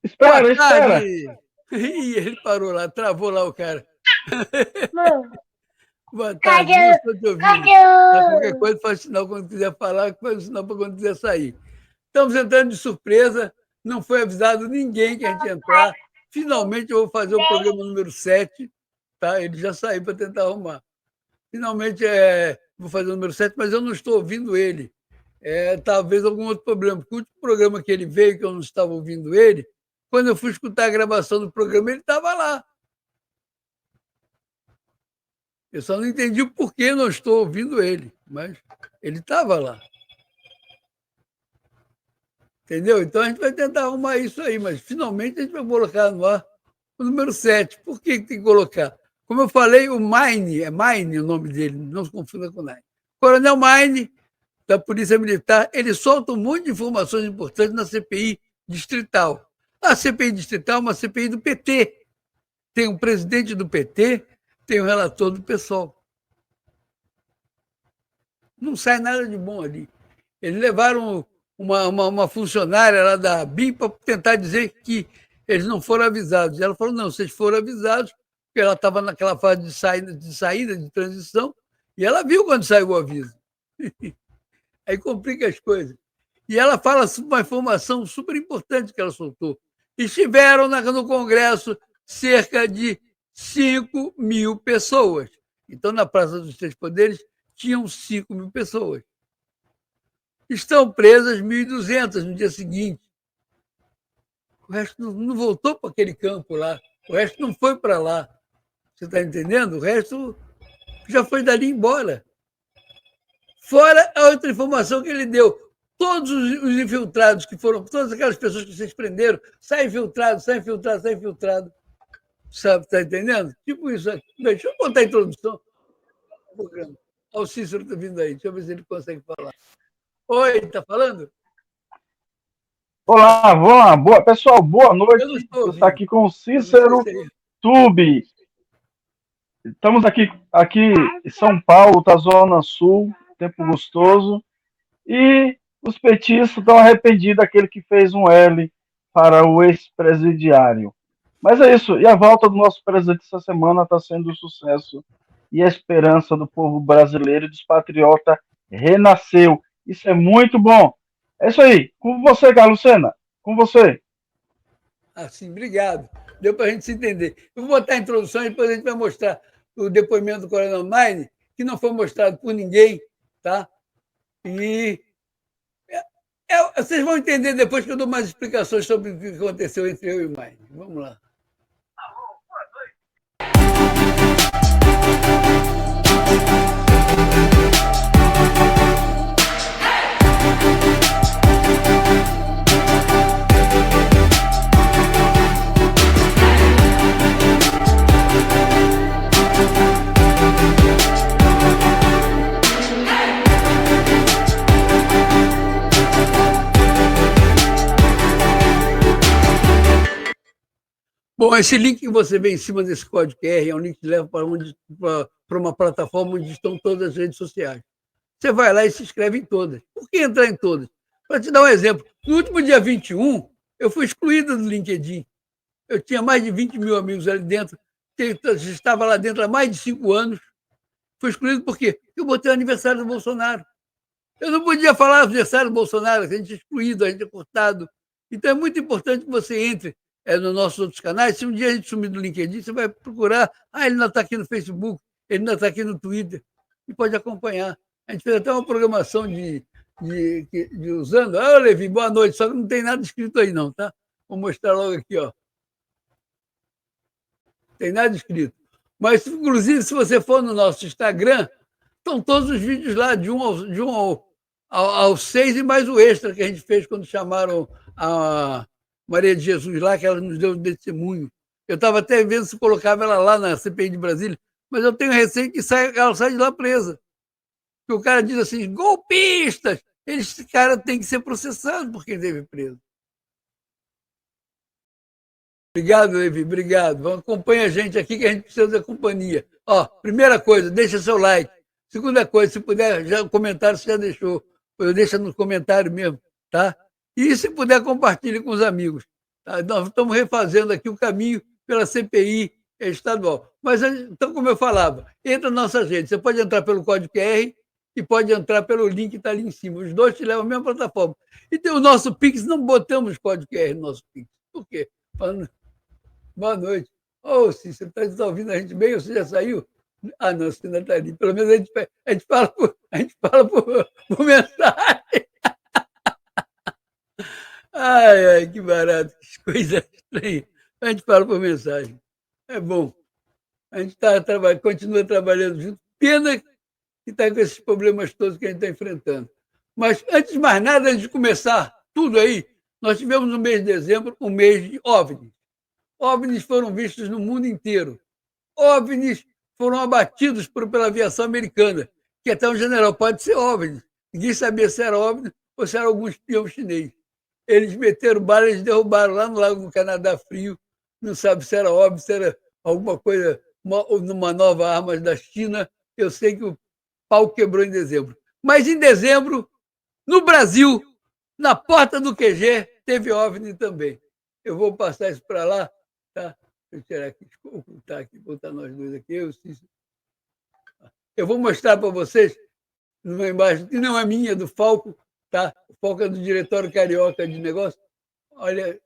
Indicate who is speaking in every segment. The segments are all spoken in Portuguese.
Speaker 1: Boa
Speaker 2: Espera, espera.
Speaker 1: tarde! Ih, ele parou lá, travou lá o cara. Boa tarde, não
Speaker 3: Cadê?
Speaker 1: estou te ouvindo.
Speaker 3: Cadê?
Speaker 1: Tá, qualquer coisa, faz sinal quando quiser falar, faz sinal para quando quiser sair. Estamos entrando de surpresa, não foi avisado ninguém que a gente ia entrar. Finalmente eu vou fazer o programa número 7, tá? Ele já saiu para tentar arrumar. Finalmente vou fazer o número 7, mas eu não estou ouvindo ele. Talvez algum outro problema, porque o último programa que ele veio, que eu não estava ouvindo ele, quando eu fui escutar a gravação do programa, ele estava lá. Eu só não entendi o porquê não estou ouvindo ele, mas ele estava lá. Entendeu? Então a gente vai tentar arrumar isso aí, mas finalmente a gente vai colocar no ar o número 7. Por que tem que colocar? Como eu falei, o Mine, é Mine o nome dele, não se confunda com Nine. Coronel Mine, da Polícia Militar, ele solta um monte de informações importantes na CPI distrital. A CPI distrital é uma CPI do PT. Tem um presidente do PT, tem um relator do PSOL. Não sai nada de bom ali. Eles levaram uma funcionária lá da BIM para tentar dizer que eles não foram avisados. E ela falou, não, vocês foram avisados, porque ela estava naquela fase de saída, de transição, e ela viu quando saiu o aviso. Aí complica as coisas. E ela fala uma informação super importante que ela soltou. Estiveram no Congresso cerca de 5 mil pessoas. Então, na Praça dos Três Poderes, tinham 5 mil pessoas. Estão presas 1.200 no dia seguinte. O resto não voltou para aquele campo lá. O resto não foi para lá. Você está entendendo? O resto já foi dali embora. Fora a outra informação que ele deu. Todos os infiltrados que foram, todas aquelas pessoas que vocês prenderam, saem infiltrados, saem infiltrados, saem infiltrados. Sabe, está entendendo? Tipo isso aqui. Deixa eu contar a introdução do programa. Olha o Cícero está vindo aí. Deixa eu ver se ele consegue falar. Oi, está falando?
Speaker 2: Olá, vamos lá. Pessoal, boa noite.
Speaker 1: Eu não estou
Speaker 2: Você está
Speaker 1: ouvindo.
Speaker 2: aqui com o Cícero Tube. Estamos aqui em São Paulo, tá Zona Sul, tempo gostoso. E os petistas estão arrependidos daquele que fez um L para o ex-presidiário. Mas é isso. E a volta do nosso presidente essa semana está sendo um sucesso. E a esperança do povo brasileiro e dos patriotas renasceu. Isso é muito bom. É isso aí. Com você, Carlos Sena. Com você.
Speaker 1: Assim, obrigado. Deu para a gente se entender. Eu vou botar a introdução e depois a gente vai mostrar o depoimento do Coronel Mine, que não foi mostrado por ninguém, tá? E vocês vão entender depois que eu dou mais explicações sobre o que aconteceu entre eu e o Mine. Vamos lá. Bom, esse link que você vê em cima desse código QR é um link que leva para uma plataforma onde estão todas as redes sociais. Você vai lá e se inscreve em todas. Por que entrar em todas? Para te dar um exemplo, no último dia 21, eu fui excluído do LinkedIn. Eu tinha mais de 20 mil amigos ali dentro, estava lá dentro há mais de 5 anos. Fui excluído por quê? Porque eu botei o aniversário do Bolsonaro. Eu não podia falar aniversário do Bolsonaro, a gente é excluído, a gente é cortado. Então é muito importante que você entre nos nossos outros canais. Se um dia a gente sumir do LinkedIn, você vai procurar. Ele não está aqui no Facebook, ele não está aqui no Twitter. E pode acompanhar. A gente fez até uma programação de usando. Levi, boa noite. Só que não tem nada escrito aí, não, tá? Vou mostrar logo aqui, ó. Não tem nada escrito. Mas, inclusive, se você for no nosso Instagram, estão todos os vídeos lá, de um ao 6 e mais o extra que a gente fez quando chamaram a Maria de Jesus lá, que ela nos deu um testemunho. Eu estava até vendo se colocava ela lá na CPI de Brasília, mas eu tenho receio que ela sai de lá presa. Porque o cara diz assim, golpistas! Esse cara tem que ser processado porque ele esteve preso. Obrigado, Levi, obrigado. Acompanha a gente aqui que a gente precisa da companhia. Ó, primeira coisa, deixa seu like. Segunda coisa, se puder, já o comentário você já deixou. Deixa no comentário mesmo, tá? E se puder, compartilhe com os amigos. Tá? Nós estamos refazendo aqui o caminho pela CPI estadual. Mas, então, como eu falava, entra na nossa rede. Você pode entrar pelo código QR e pode entrar pelo link que está ali em cima. Os dois te levam à mesma plataforma. E tem o nosso Pix, não botamos código QR no nosso Pix. Por quê? Boa noite. Ô, Cícero, está ouvindo a gente bem ou você já saiu? Ah, não, você ainda está ali. Pelo menos a gente fala por mensagem. Ai, que barato, que coisa estranha. A gente fala por mensagem. É bom. A gente continua trabalhando junto. Pena que está com esses problemas todos que a gente está enfrentando. Mas, antes de mais nada, antes de começar tudo aí, nós tivemos no mês de dezembro um mês de OVNIs. OVNIs foram vistos no mundo inteiro. OVNIs foram abatidos pela aviação americana, que até um general pode ser OVNI. Ninguém sabia se era OVNI ou se era algum espião chinês. Eles meteram bala, eles derrubaram lá no Lago do Canadá Frio, não sabe se era OVNI, se era alguma coisa, uma nova arma da China. Eu sei que o pau quebrou em dezembro. Mas em dezembro, no Brasil, na porta do QG, teve OVNI também. Eu vou passar isso para lá, tá? Deixa eu tirar aqui, ocultar aqui, botar nós dois aqui. Eu vou mostrar para vocês, numa imagem que não é minha, do Falco, tá? O Falco é do Diretório Carioca de Negócios. Olha.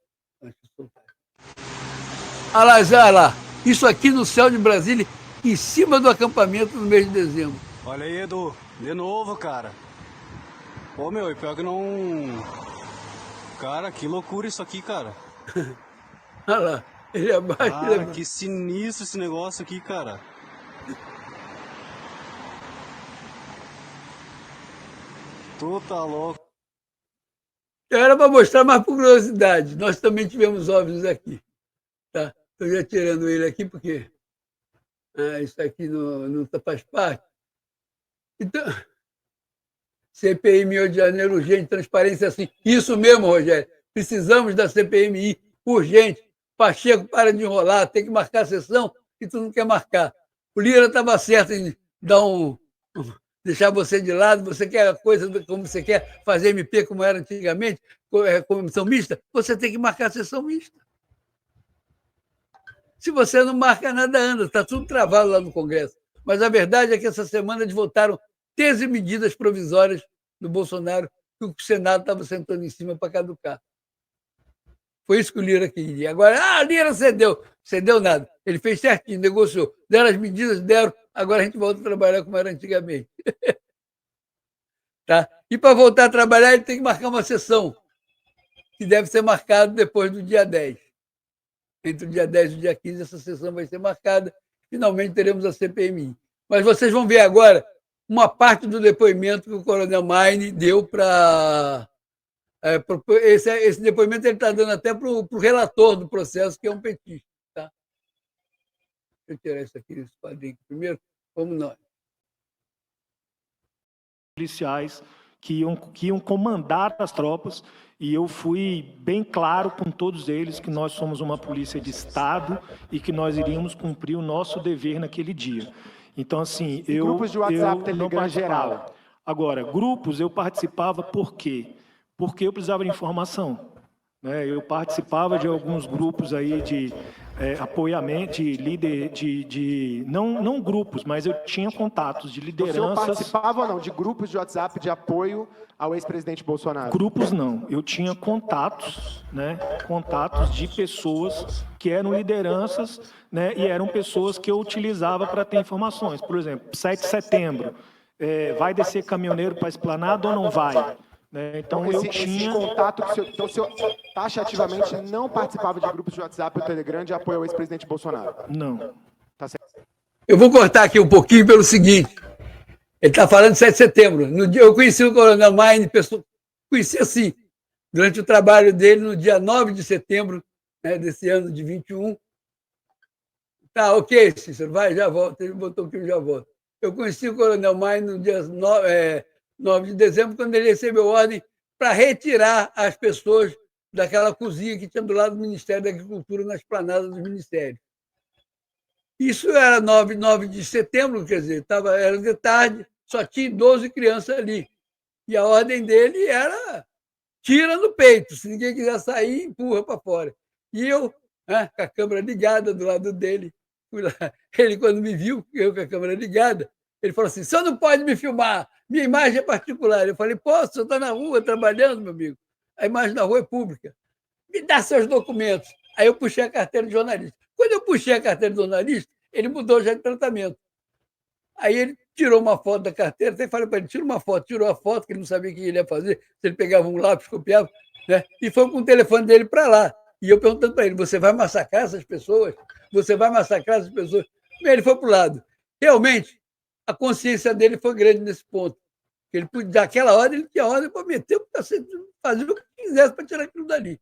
Speaker 1: Olha lá. Isso aqui no céu de Brasília, em cima do acampamento no mês de dezembro.
Speaker 3: Olha aí, Edu. De novo, cara. Pô, meu, e pior que não... Cara, que loucura isso aqui, cara.
Speaker 1: Olha lá. Ele abaixa.
Speaker 3: Cara, que sinistro esse negócio aqui, cara. Tu tá louco.
Speaker 1: Era para mostrar mais por curiosidade. Nós também tivemos OVNIs aqui. Tá? Estou já tirando ele aqui porque isso aqui não faz parte. Então, CPMI de Janeiro urgente, transparência assim. Isso mesmo, Rogério. Precisamos da CPMI urgente. Pacheco, para de enrolar, tem que marcar a sessão e tu não quer marcar. O Lira estava certo em dar deixar você de lado, você quer a coisa como você quer, fazer MP como era antigamente, comissão mista, você tem que marcar a sessão mista. Se você não marca, nada anda, está tudo travado lá no Congresso. Mas a verdade é que essa semana eles votaram 13 medidas provisórias do Bolsonaro que o Senado estava sentando em cima para caducar. Foi isso que o Lira queria. Agora, o Lira cedeu. Cedeu nada. Ele fez certinho, negociou. Deram as medidas, deram. Agora a gente volta a trabalhar como era antigamente. Tá? E para voltar a trabalhar, ele tem que marcar uma sessão, que deve ser marcada depois do dia 10. Entre o dia 10 e o dia 15, essa sessão vai ser marcada. Finalmente teremos a CPMI. Mas vocês vão ver agora uma parte do depoimento que o Coronel Maine deu para... esse depoimento ele está dando até para o relator do processo, que é um petista. Tá? Deixa eu tirar isso aqui, esse quadrinho aqui primeiro. Vamos nós.
Speaker 4: Policiais que iam comandar as tropas, e eu fui bem claro com todos eles que nós somos uma polícia de Estado e que nós iríamos cumprir o nosso dever naquele dia. Então, assim,
Speaker 5: grupos de WhatsApp, Telegram geral.
Speaker 4: Agora, grupos eu participava por quê? Porque eu precisava de informação. Né? Eu participava de alguns grupos aí de apoiamento, de líder, não grupos, mas eu tinha contatos de lideranças.
Speaker 5: O senhor participava ou não de grupos de WhatsApp de apoio ao ex-presidente Bolsonaro?
Speaker 4: Grupos não, eu tinha contatos, né? Contatos de pessoas que eram lideranças, né? E eram pessoas que eu utilizava para ter informações. Por exemplo, 7 de setembro, vai descer caminhoneiro para a Esplanada ou não vai? Então, eu tinha...
Speaker 5: Esse contato que então, o senhor taxativamente não participava de grupos de WhatsApp ou Telegram de apoio ao ex-presidente Bolsonaro?
Speaker 4: Não.
Speaker 5: Tá certo.
Speaker 1: Eu vou cortar aqui um pouquinho pelo seguinte. Ele está falando de 7 de setembro. No dia, eu conheci o Coronel Maine, conheci assim, durante o trabalho dele, no dia 9 de setembro, né, desse ano de 21. Tá, ok, Cícero, vai, já volta. Ele botou que eu já volto. Eu conheci o Coronel Maine no dia 9 de dezembro, quando ele recebeu ordem para retirar as pessoas daquela cozinha que tinha do lado do Ministério da Agricultura, na esplanada dos ministérios. Isso era 9 de setembro, quer dizer, era de tarde, só tinha 12 crianças ali. E a ordem dele era tira no peito, se ninguém quiser sair, empurra para fora. E eu, com a câmera ligada do lado dele, fui lá. Ele, quando me viu, eu com a câmera ligada, ele falou assim, o senhor não pode me filmar, minha imagem é particular. Eu falei, posso, o senhor está na rua trabalhando, meu amigo. A imagem na rua é pública. Me dá seus documentos. Aí eu puxei a carteira de jornalista. Quando eu puxei a carteira de jornalista, ele mudou já de tratamento. Aí ele tirou uma foto da carteira, até falei para ele, tira uma foto, tirou a foto, que ele não sabia o que ele ia fazer, se ele pegava um lápis, copiava, né? E foi com o telefone dele para lá. E eu perguntando para ele, você vai massacrar essas pessoas? Você vai massacrar essas pessoas? Bem, ele foi para o lado. Realmente, a consciência dele foi grande nesse ponto. Ele, daquela hora, ele tinha ordem para meter o cacete, fazer o que quisesse para tirar aquilo dali.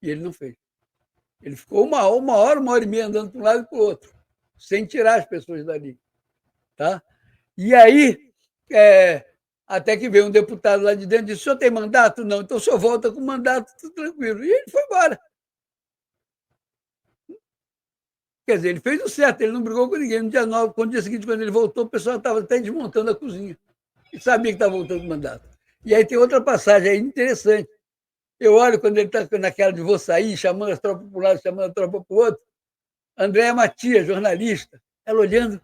Speaker 1: E ele não fez. Ele ficou uma hora e meia andando para um lado e para o outro, sem tirar as pessoas dali. Tá? E aí, até que veio um deputado lá de dentro e disse, o senhor tem mandato? Não, então o senhor volta com mandato, tudo tranquilo. E ele foi embora. Quer dizer, ele fez o certo, ele não brigou com ninguém. No dia 9, no dia seguinte, quando ele voltou, o pessoal estava até desmontando a cozinha. E sabia que estava voltando com mandato. E aí tem outra passagem aí interessante. Eu olho quando ele está naquela de vou sair, chamando as tropas para um lado, chamando a tropa para o outro. Andréa Matias, jornalista, ela olhando,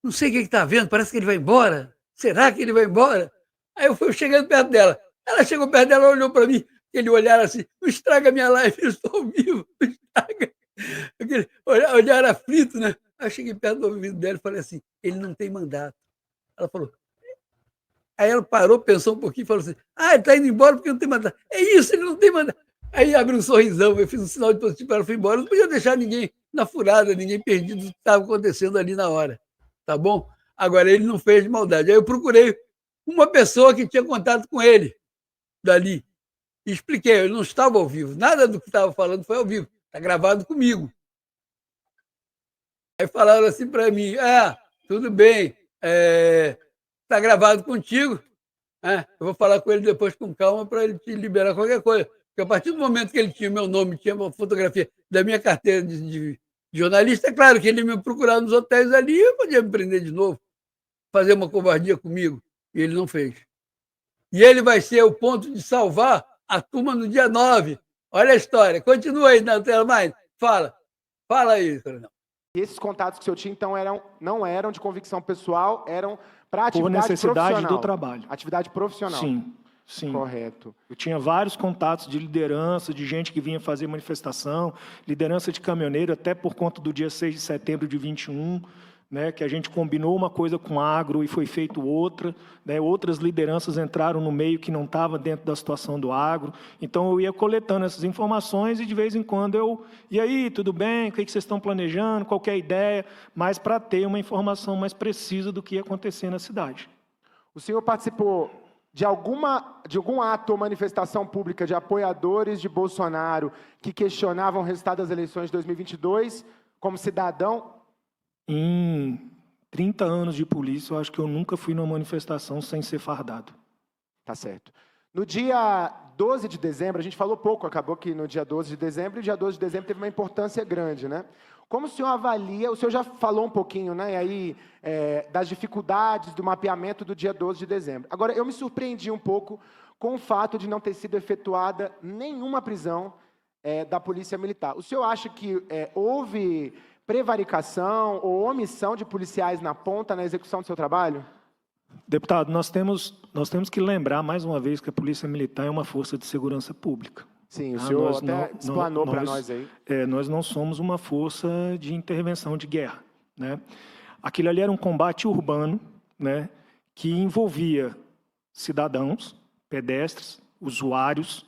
Speaker 1: não sei o que está vendo, parece que ele vai embora. Será que ele vai embora? Aí eu fui chegando perto dela. Ela chegou perto dela, olhou para mim, aquele olhar assim, não estraga minha live, eu estou vivo, não estraga. Aquele olhar aflito, né? Aí eu cheguei perto do ouvido dela e falei assim, ele não tem mandato. Ela falou, aí ela parou, pensou um pouquinho e falou assim, ele está indo embora porque não tem mandato. É isso, ele não tem mandato. Aí abriu um sorrisão, eu fiz um sinal de positivo para ela, foi embora. Não podia deixar ninguém na furada, ninguém perdido do que estava acontecendo ali na hora. Tá bom? Agora, ele não fez de maldade. Aí eu procurei uma pessoa que tinha contato com ele, dali. E expliquei, ele não estava ao vivo. Nada do que estava falando foi ao vivo. Está gravado comigo. Aí falaram assim para mim, tudo bem, está gravado contigo, eu vou falar com ele depois com calma para ele te liberar qualquer coisa. Porque a partir do momento que ele tinha meu nome, tinha uma fotografia da minha carteira de jornalista, é claro que ele ia me procurar nos hotéis ali e eu podia me prender de novo, fazer uma covardia comigo. E ele não fez. E ele vai ser o ponto de salvar a turma no dia 9. Olha a história. Continua aí na tela mais. Fala aí, coronel.
Speaker 5: E esses contatos que o senhor tinha, então, não eram de convicção pessoal, eram para atividade
Speaker 4: por necessidade
Speaker 5: profissional.
Speaker 4: do trabalho.
Speaker 5: Atividade profissional.
Speaker 4: Sim.
Speaker 5: Correto.
Speaker 4: Eu tinha vários contatos de liderança, de gente que vinha fazer manifestação, liderança de caminhoneiro, até por conta do dia 6 de setembro de 21, né, que a gente combinou uma coisa com agro e foi feito outra, né, outras lideranças entraram no meio que não estava dentro da situação do agro, então eu ia coletando essas informações e de vez em quando e aí, tudo bem, o que vocês estão planejando, qualquer ideia, mas para ter uma informação mais precisa do que ia acontecer na cidade.
Speaker 5: O senhor participou de algum ato ou manifestação pública de apoiadores de Bolsonaro que questionavam o resultado das eleições de 2022 como cidadão?
Speaker 4: Em 30 anos de polícia, eu acho que eu nunca fui numa manifestação sem ser fardado.
Speaker 5: Tá certo. No dia 12 de dezembro, a gente falou pouco, acabou que no dia 12 de dezembro, e o dia 12 de dezembro teve uma importância grande, né? Como o senhor avalia, o senhor já falou um pouquinho, né, aí, das dificuldades do mapeamento do dia 12 de dezembro. Agora, eu me surpreendi um pouco com o fato de não ter sido efetuada nenhuma prisão da Polícia Militar. O senhor acha que houve prevaricação ou omissão de policiais na ponta na execução do seu trabalho?
Speaker 4: Deputado, nós temos que lembrar, mais uma vez, que a Polícia Militar é uma força de segurança pública.
Speaker 5: Sim, o senhor explanou para nós aí.
Speaker 4: Nós não somos uma força de intervenção de guerra, né? Aquilo ali era um combate urbano, né, que envolvia cidadãos, pedestres, usuários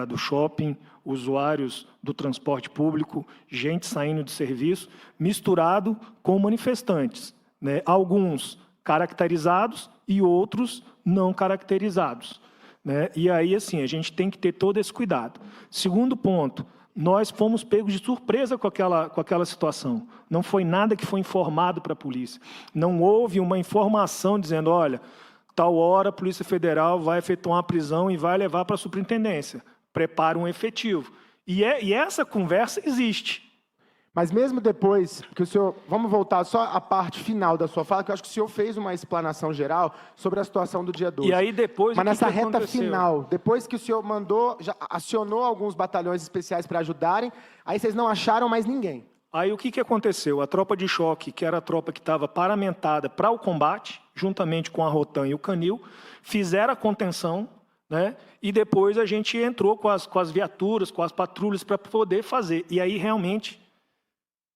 Speaker 4: do shopping, usuários do transporte público, gente saindo de serviço, misturado com manifestantes, né? Alguns caracterizados e outros não caracterizados, né? E aí, assim, a gente tem que ter todo esse cuidado. Segundo ponto, nós fomos pegos de surpresa com aquela situação. Não foi nada que foi informado para a polícia. Não houve uma informação dizendo, olha, tal hora a Polícia Federal vai efetuar uma prisão e vai levar para a superintendência. Prepara um efetivo. E essa conversa existe.
Speaker 5: Mas mesmo depois que o senhor... Vamos voltar só à parte final da sua fala, que eu acho que o senhor fez uma explanação geral sobre a situação do dia 12.
Speaker 4: E aí depois...
Speaker 5: Mas nessa reta
Speaker 4: aconteceu?
Speaker 5: final, depois que o senhor mandou, já acionou alguns batalhões especiais para ajudarem, aí vocês não acharam mais ninguém.
Speaker 4: Aí o que aconteceu? A tropa de choque, que era a tropa que estava paramentada para o combate, juntamente com a Rotan e o Canil, fizeram a contenção, né? E depois a gente entrou com as viaturas, com as patrulhas para poder fazer. E aí realmente,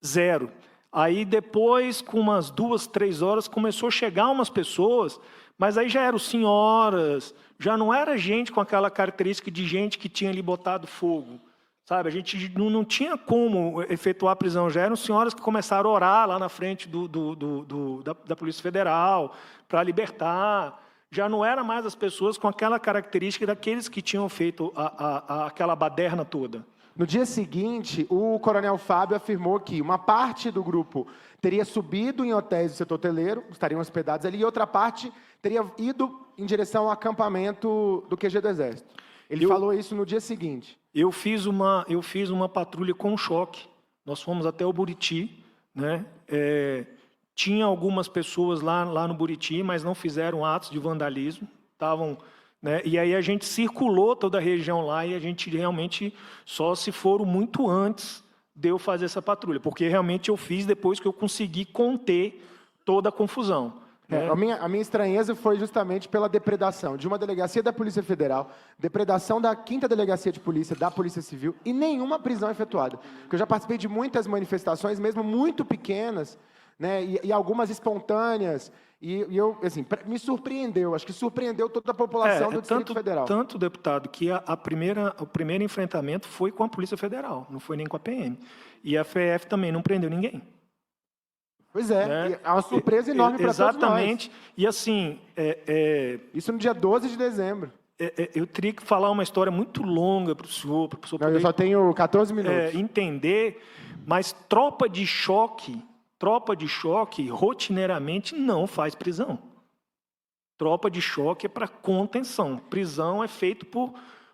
Speaker 4: zero. Aí depois, com umas 2, 3 horas, começou a chegar umas pessoas, mas aí já eram senhoras, já não era gente com aquela característica de gente que tinha ali botado fogo. Sabe, a gente não tinha como efetuar a prisão. Já eram senhoras que começaram a orar lá na frente da Polícia Federal para libertar. Já não era mais as pessoas com aquela característica daqueles que tinham feito aquela baderna toda.
Speaker 5: No dia seguinte, o coronel Fábio afirmou que uma parte do grupo teria subido em hotéis do setor hoteleiro, estariam hospedados ali, e outra parte teria ido em direção ao acampamento do QG do Exército. Ele falou isso no dia seguinte.
Speaker 4: Eu fiz uma patrulha com choque. Nós fomos até o Buriti, né? Tinha algumas pessoas lá no Buriti, mas não fizeram atos de vandalismo. Estavam, né? E aí a gente circulou toda a região lá e a gente realmente só se foram muito antes de eu fazer essa patrulha, porque realmente eu fiz depois que eu consegui conter toda a confusão.
Speaker 5: A minha estranheza foi justamente pela depredação de uma delegacia da Polícia Federal, depredação da 5ª Delegacia de Polícia, da Polícia Civil, e nenhuma prisão efetuada. Porque eu já participei de muitas manifestações, mesmo muito pequenas, né, e algumas espontâneas, e eu, assim, me surpreendeu, acho que surpreendeu toda a população do Distrito Federal.
Speaker 4: Tanto, deputado, que o primeiro enfrentamento foi com a Polícia Federal, não foi nem com a PM. E a FEF também não prendeu ninguém.
Speaker 5: Pois é, é uma surpresa enorme para todos nós.
Speaker 4: Exatamente. E assim...
Speaker 5: Isso no dia 12 de dezembro.
Speaker 4: Eu teria que falar uma história muito longa para o senhor
Speaker 5: Não,
Speaker 4: poder...
Speaker 5: eu só tenho 14 minutos.
Speaker 4: Entender, mas tropa de choque, rotineiramente, não faz prisão. Tropa de choque é para contenção. Prisão é feito por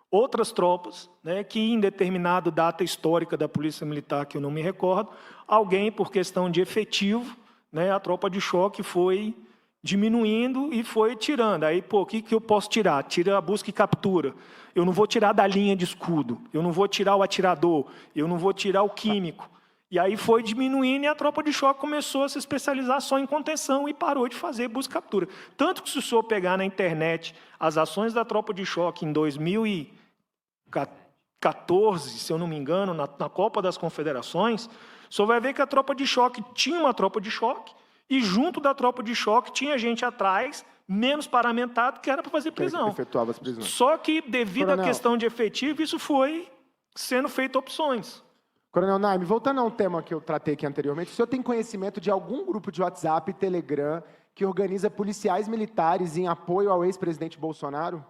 Speaker 4: outras tropas, né, que em determinada data histórica da Polícia Militar, que eu não me recordo, alguém, por questão de efetivo, né, a tropa de choque foi diminuindo e foi tirando. Aí, o que eu posso tirar? Tira a busca e captura. Eu não vou tirar da linha de escudo, eu não vou tirar o atirador, eu não vou tirar o químico. E aí foi diminuindo e a tropa de choque começou a se especializar só em contenção e parou de fazer busca e captura. Tanto que se o senhor pegar na internet as ações da tropa de choque em 2014, se eu não me engano, na Copa das Confederações, o senhor vai ver que a tropa de choque tinha uma tropa de choque e junto da tropa de choque tinha gente atrás, menos paramentado, que era para fazer prisão.
Speaker 5: Que efetuava as prisões.
Speaker 4: Só que, devido à questão de efetivo, isso foi sendo feito opções.
Speaker 5: Coronel Naime, voltando a um tema que eu tratei aqui anteriormente, o senhor tem conhecimento de algum grupo de WhatsApp e Telegram que organiza policiais militares em apoio ao ex-presidente Bolsonaro? O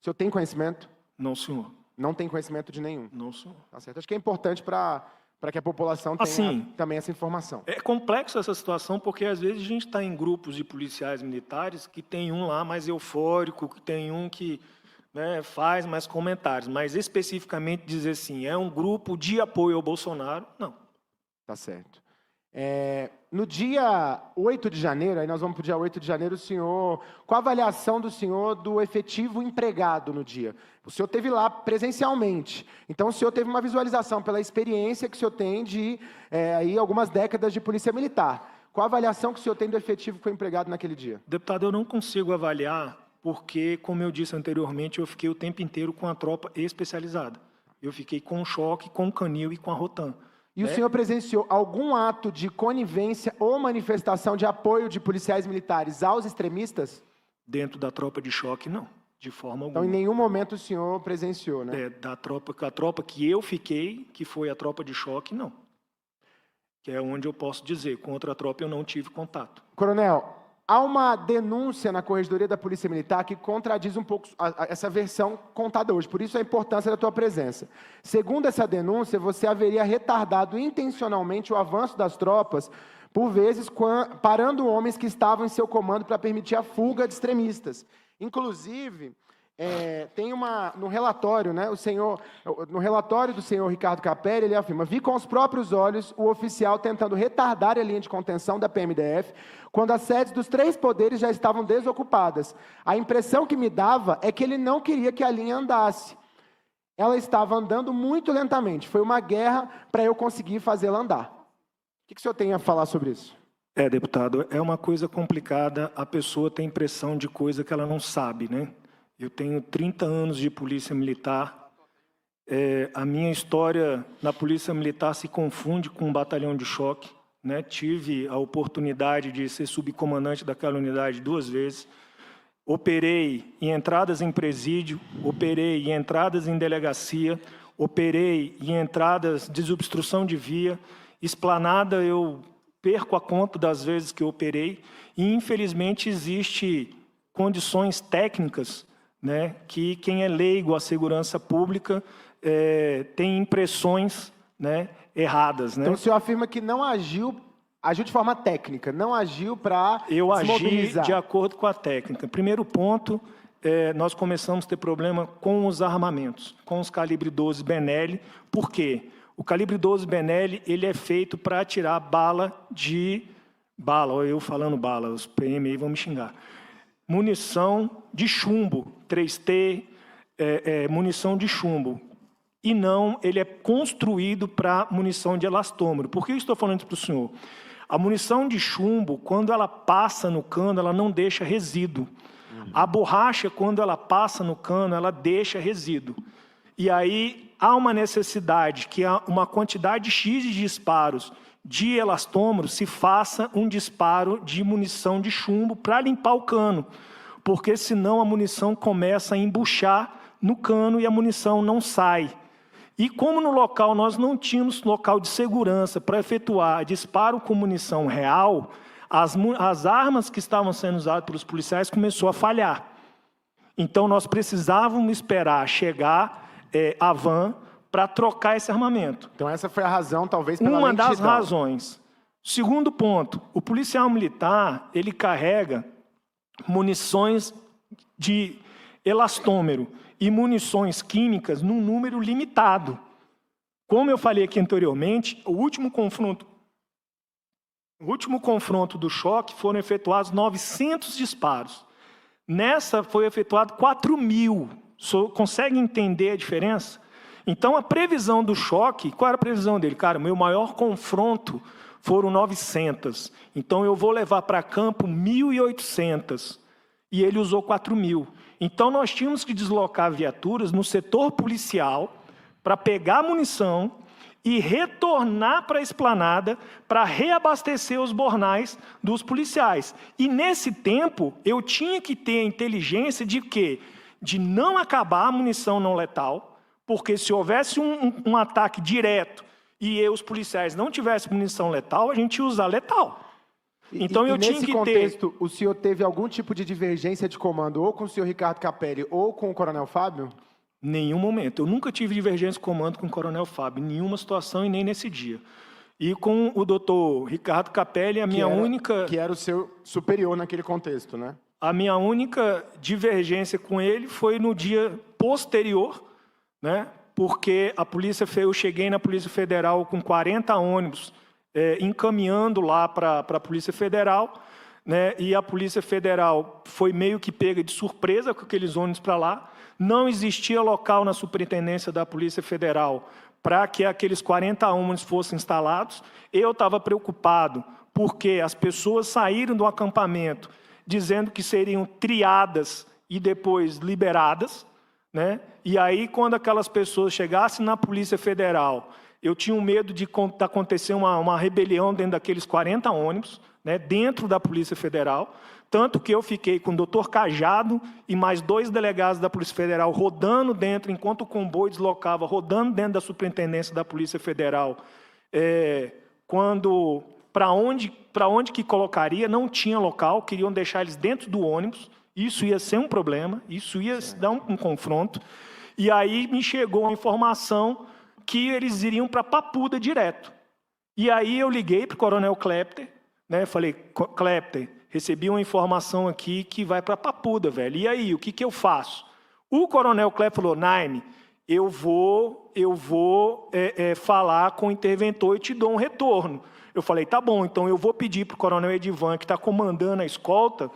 Speaker 5: senhor tem conhecimento?
Speaker 4: Não, senhor.
Speaker 5: Não tem conhecimento de nenhum?
Speaker 4: Não, senhor.
Speaker 5: Tá certo. Acho que é importante para que a população tenha também essa informação.
Speaker 4: É complexo essa situação, porque às vezes a gente está em grupos de policiais militares que tem um lá mais eufórico, que tem um que... né, faz mais comentários, mas especificamente dizer assim, é um grupo de apoio ao Bolsonaro, não.
Speaker 5: Tá certo. No dia 8 de janeiro, aí nós vamos para o dia 8 de janeiro, o senhor, qual a avaliação do senhor do efetivo empregado no dia? O senhor esteve lá presencialmente, então o senhor teve uma visualização pela experiência que o senhor tem de aí algumas décadas de polícia militar. Qual a avaliação que o senhor tem do efetivo que foi empregado naquele dia?
Speaker 4: Deputado, eu não consigo avaliar, porque, como eu disse anteriormente, eu fiquei o tempo inteiro com a tropa especializada. Eu fiquei com o choque, com o Canil e com a Rotan.
Speaker 5: E o senhor presenciou algum ato de conivência ou manifestação de apoio de policiais militares aos extremistas?
Speaker 4: Dentro da tropa de choque, não. De forma alguma.
Speaker 5: Então, em nenhum momento o senhor presenciou, né?
Speaker 4: A tropa que eu fiquei, que foi a tropa de choque, não. Que é onde eu posso dizer, com outra tropa eu não tive contato.
Speaker 5: Coronel, há uma denúncia na Corregedoria da Polícia Militar que contradiz um pouco essa versão contada hoje, por isso a importância da tua presença. Segundo essa denúncia, você haveria retardado intencionalmente o avanço das tropas, por vezes parando homens que estavam em seu comando para permitir a fuga de extremistas. Inclusive, tem no relatório, né, no relatório do senhor Ricardo Capelli, ele afirma: vi com os próprios olhos o oficial tentando retardar a linha de contenção da PMDF, quando as sedes dos 3 poderes já estavam desocupadas. A impressão que me dava é que ele não queria que a linha andasse. Ela estava andando muito lentamente. Foi uma guerra para eu conseguir fazê-la andar. O que o senhor tem a falar sobre isso?
Speaker 4: Deputado, é uma coisa complicada. A pessoa tem impressão de coisa que ela não sabe, né? Eu tenho 30 anos de polícia militar. A minha história na polícia militar se confunde com um batalhão de choque, né? Tive a oportunidade de ser subcomandante daquela unidade 2 vezes. Operei em entradas em presídio, operei em entradas em delegacia, operei em entradas de desobstrução de via. Esplanada, eu perco a conta das vezes que eu operei. E, infelizmente, existe condições técnicas, né, que quem é leigo à segurança pública tem impressões, né, erradas. Né?
Speaker 5: Então o senhor afirma que não agiu de forma técnica, não agiu para desmobilizar.
Speaker 4: Eu agi de acordo com a técnica. Primeiro ponto, nós começamos a ter problema com os armamentos, com os calibre 12 Benelli. Por quê? O calibre 12 Benelli, ele é feito para atirar bala, olha eu falando bala, os PM aí vão me xingar. Munição de chumbo, 3T, munição de chumbo. E não, ele é construído para munição de elastômero. Por que eu estou falando isso para o senhor? A munição de chumbo, quando ela passa no cano, ela não deixa resíduo. A borracha, quando ela passa no cano, ela deixa resíduo. E aí há uma necessidade que há uma quantidade X de disparos de elastômero se faça um disparo de munição de chumbo para limpar o cano, porque senão a munição começa a embuchar no cano e a munição não sai. E como no local nós não tínhamos local de segurança para efetuar disparo com munição real, as armas que estavam sendo usadas pelos policiais começou a falhar. Então nós precisávamos esperar chegar a van para trocar esse armamento.
Speaker 5: Então essa foi a razão, talvez, pela
Speaker 4: Uma
Speaker 5: lentidão.
Speaker 4: das razões. Segundo ponto, o policial militar, ele carrega munições de elastômero e munições químicas num número limitado. Como eu falei aqui anteriormente, o último confronto do choque foram efetuados 900 disparos. Nessa foi efetuado 4.000. Consegue entender a diferença? Então, a previsão do choque, qual era a previsão dele? Cara, meu maior confronto foram 900. Então, eu vou levar para campo 1.800. E ele usou 4.000. Então, nós tínhamos que deslocar viaturas no setor policial para pegar munição e retornar para a esplanada para reabastecer os bornais dos policiais. E, nesse tempo, eu tinha que ter a inteligência de quê? De não acabar a munição não letal, porque se houvesse um ataque direto e os policiais não tivessem munição letal, a gente ia usar letal. Então eu tinha que ter...
Speaker 5: Nesse contexto, o senhor teve algum tipo de divergência de comando, ou com o senhor Ricardo Capelli, ou com o coronel Fábio?
Speaker 4: Nenhum momento. Eu nunca tive divergência de comando com o coronel Fábio, em nenhuma situação e nem nesse dia. E com o doutor Ricardo Capelli,
Speaker 5: Que era o seu superior naquele contexto, né?
Speaker 4: A minha única divergência com ele foi no dia posterior, né? Porque eu cheguei na Polícia Federal com 40 ônibus encaminhando lá para a Polícia Federal, né? E a Polícia Federal foi meio que pega de surpresa com aqueles ônibus para lá. Não existia local na Superintendência da Polícia Federal para que aqueles 40 ônibus fossem instalados. Eu estava preocupado porque as pessoas saíram do acampamento dizendo que seriam triadas e depois liberadas, né? E aí, quando aquelas pessoas chegassem na Polícia Federal, eu tinha um medo de acontecer uma rebelião dentro daqueles 40 ônibus, né, dentro da Polícia Federal, tanto que eu fiquei com o doutor Cajado e mais 2 delegados da Polícia Federal rodando dentro, enquanto o comboio deslocava, rodando dentro da Superintendência da Polícia Federal. Para onde que colocaria, não tinha local, queriam deixar eles dentro do ônibus. Isso ia ser um problema, isso ia dar um confronto. E aí me chegou a informação que eles iriam para Papuda direto. E aí eu liguei para o coronel Klepter, né? Falei, Klepter, recebi uma informação aqui que vai para Papuda, velho. E aí, o que eu faço? O coronel Kleber falou, Naime, eu vou falar com o interventor e te dou um retorno. Eu falei, tá bom, então eu vou pedir para o coronel Edivan, que está comandando a escolta,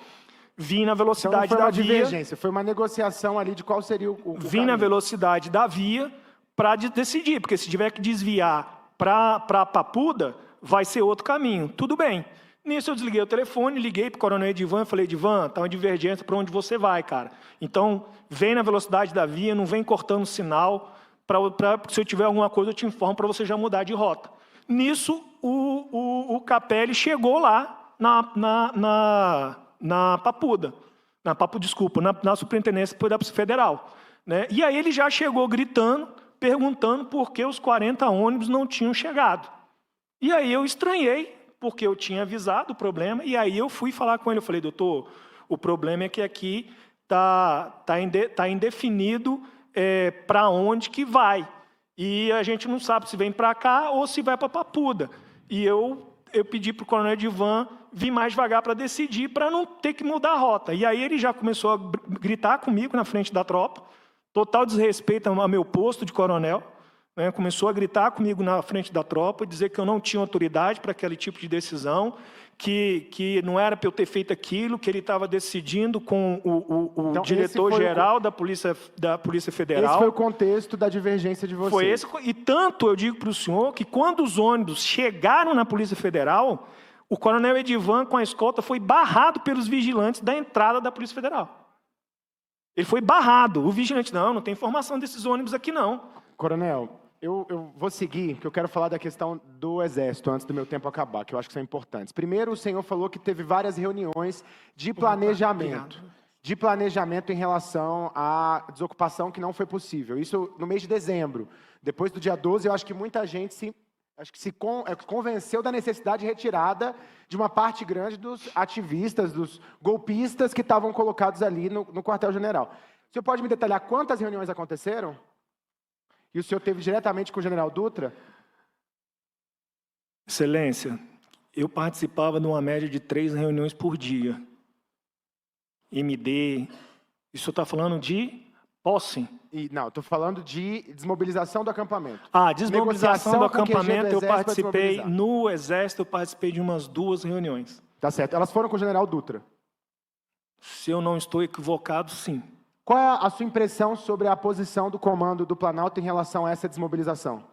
Speaker 4: vir na velocidade
Speaker 5: então não foi
Speaker 4: da
Speaker 5: uma
Speaker 4: via.
Speaker 5: divergência, foi uma negociação ali de qual seria o
Speaker 4: Vir na velocidade da via para decidir, porque se tiver que desviar para Papuda, vai ser outro caminho. Tudo bem. Nisso eu desliguei o telefone, liguei para o coronel Edivan e falei, Edivan, está uma divergência para onde você vai, cara. Então, vem na velocidade da via, não vem cortando sinal, se eu tiver alguma coisa eu te informo para você já mudar de rota. Nisso, o Capelli chegou lá na Papuda, na Superintendência da Polícia Federal. Né? E aí ele já chegou gritando, perguntando por que os 40 ônibus não tinham chegado. E aí eu estranhei, porque eu tinha avisado o problema, e aí eu fui falar com ele, eu falei, doutor, o problema é que aqui está indefinido para onde que vai, e a gente não sabe se vem para cá ou se vai para Papuda. E eu pedi para o coronel Edivan vir mais devagar para decidir, para não ter que mudar a rota. E aí ele já começou a gritar comigo na frente da tropa, total desrespeito ao meu posto de coronel, né? Começou a gritar comigo na frente da tropa, dizer que eu não tinha autoridade para aquele tipo de decisão, que não era para eu ter feito aquilo, que ele estava decidindo com o então, diretor-geral da Polícia Federal.
Speaker 5: Esse foi o contexto da divergência de vocês.
Speaker 4: Foi esse, e tanto eu digo para o senhor que quando os ônibus chegaram na Polícia Federal, o coronel Edivan, com a escolta, foi barrado pelos vigilantes da entrada da Polícia Federal. Ele foi barrado. O vigilante, não tem informação desses ônibus aqui, não.
Speaker 5: Coronel, eu vou seguir, porque eu quero falar da questão do Exército, antes do meu tempo acabar, que eu acho que são importantes. Primeiro, o senhor falou que teve várias reuniões de planejamento. De planejamento em relação à desocupação que não foi possível. Isso no mês de dezembro. Depois do dia 12, eu acho que muita gente se convenceu da necessidade de retirada de uma parte grande dos ativistas, dos golpistas que estavam colocados ali no quartel-general. O senhor pode me detalhar quantas reuniões aconteceram? E o senhor teve diretamente com o general Dutra?
Speaker 4: Excelência, eu participava de uma média de 3 reuniões por dia. MD, isso está falando de posse?
Speaker 5: Não, estou falando de desmobilização do acampamento.
Speaker 4: Desmobilização do acampamento, eu participei, no Exército, eu participei de umas 2 reuniões.
Speaker 5: Tá certo, elas foram com o general Dutra?
Speaker 4: Se eu não estou equivocado, sim.
Speaker 5: Qual é a sua impressão sobre a posição do comando do Planalto em relação a essa desmobilização?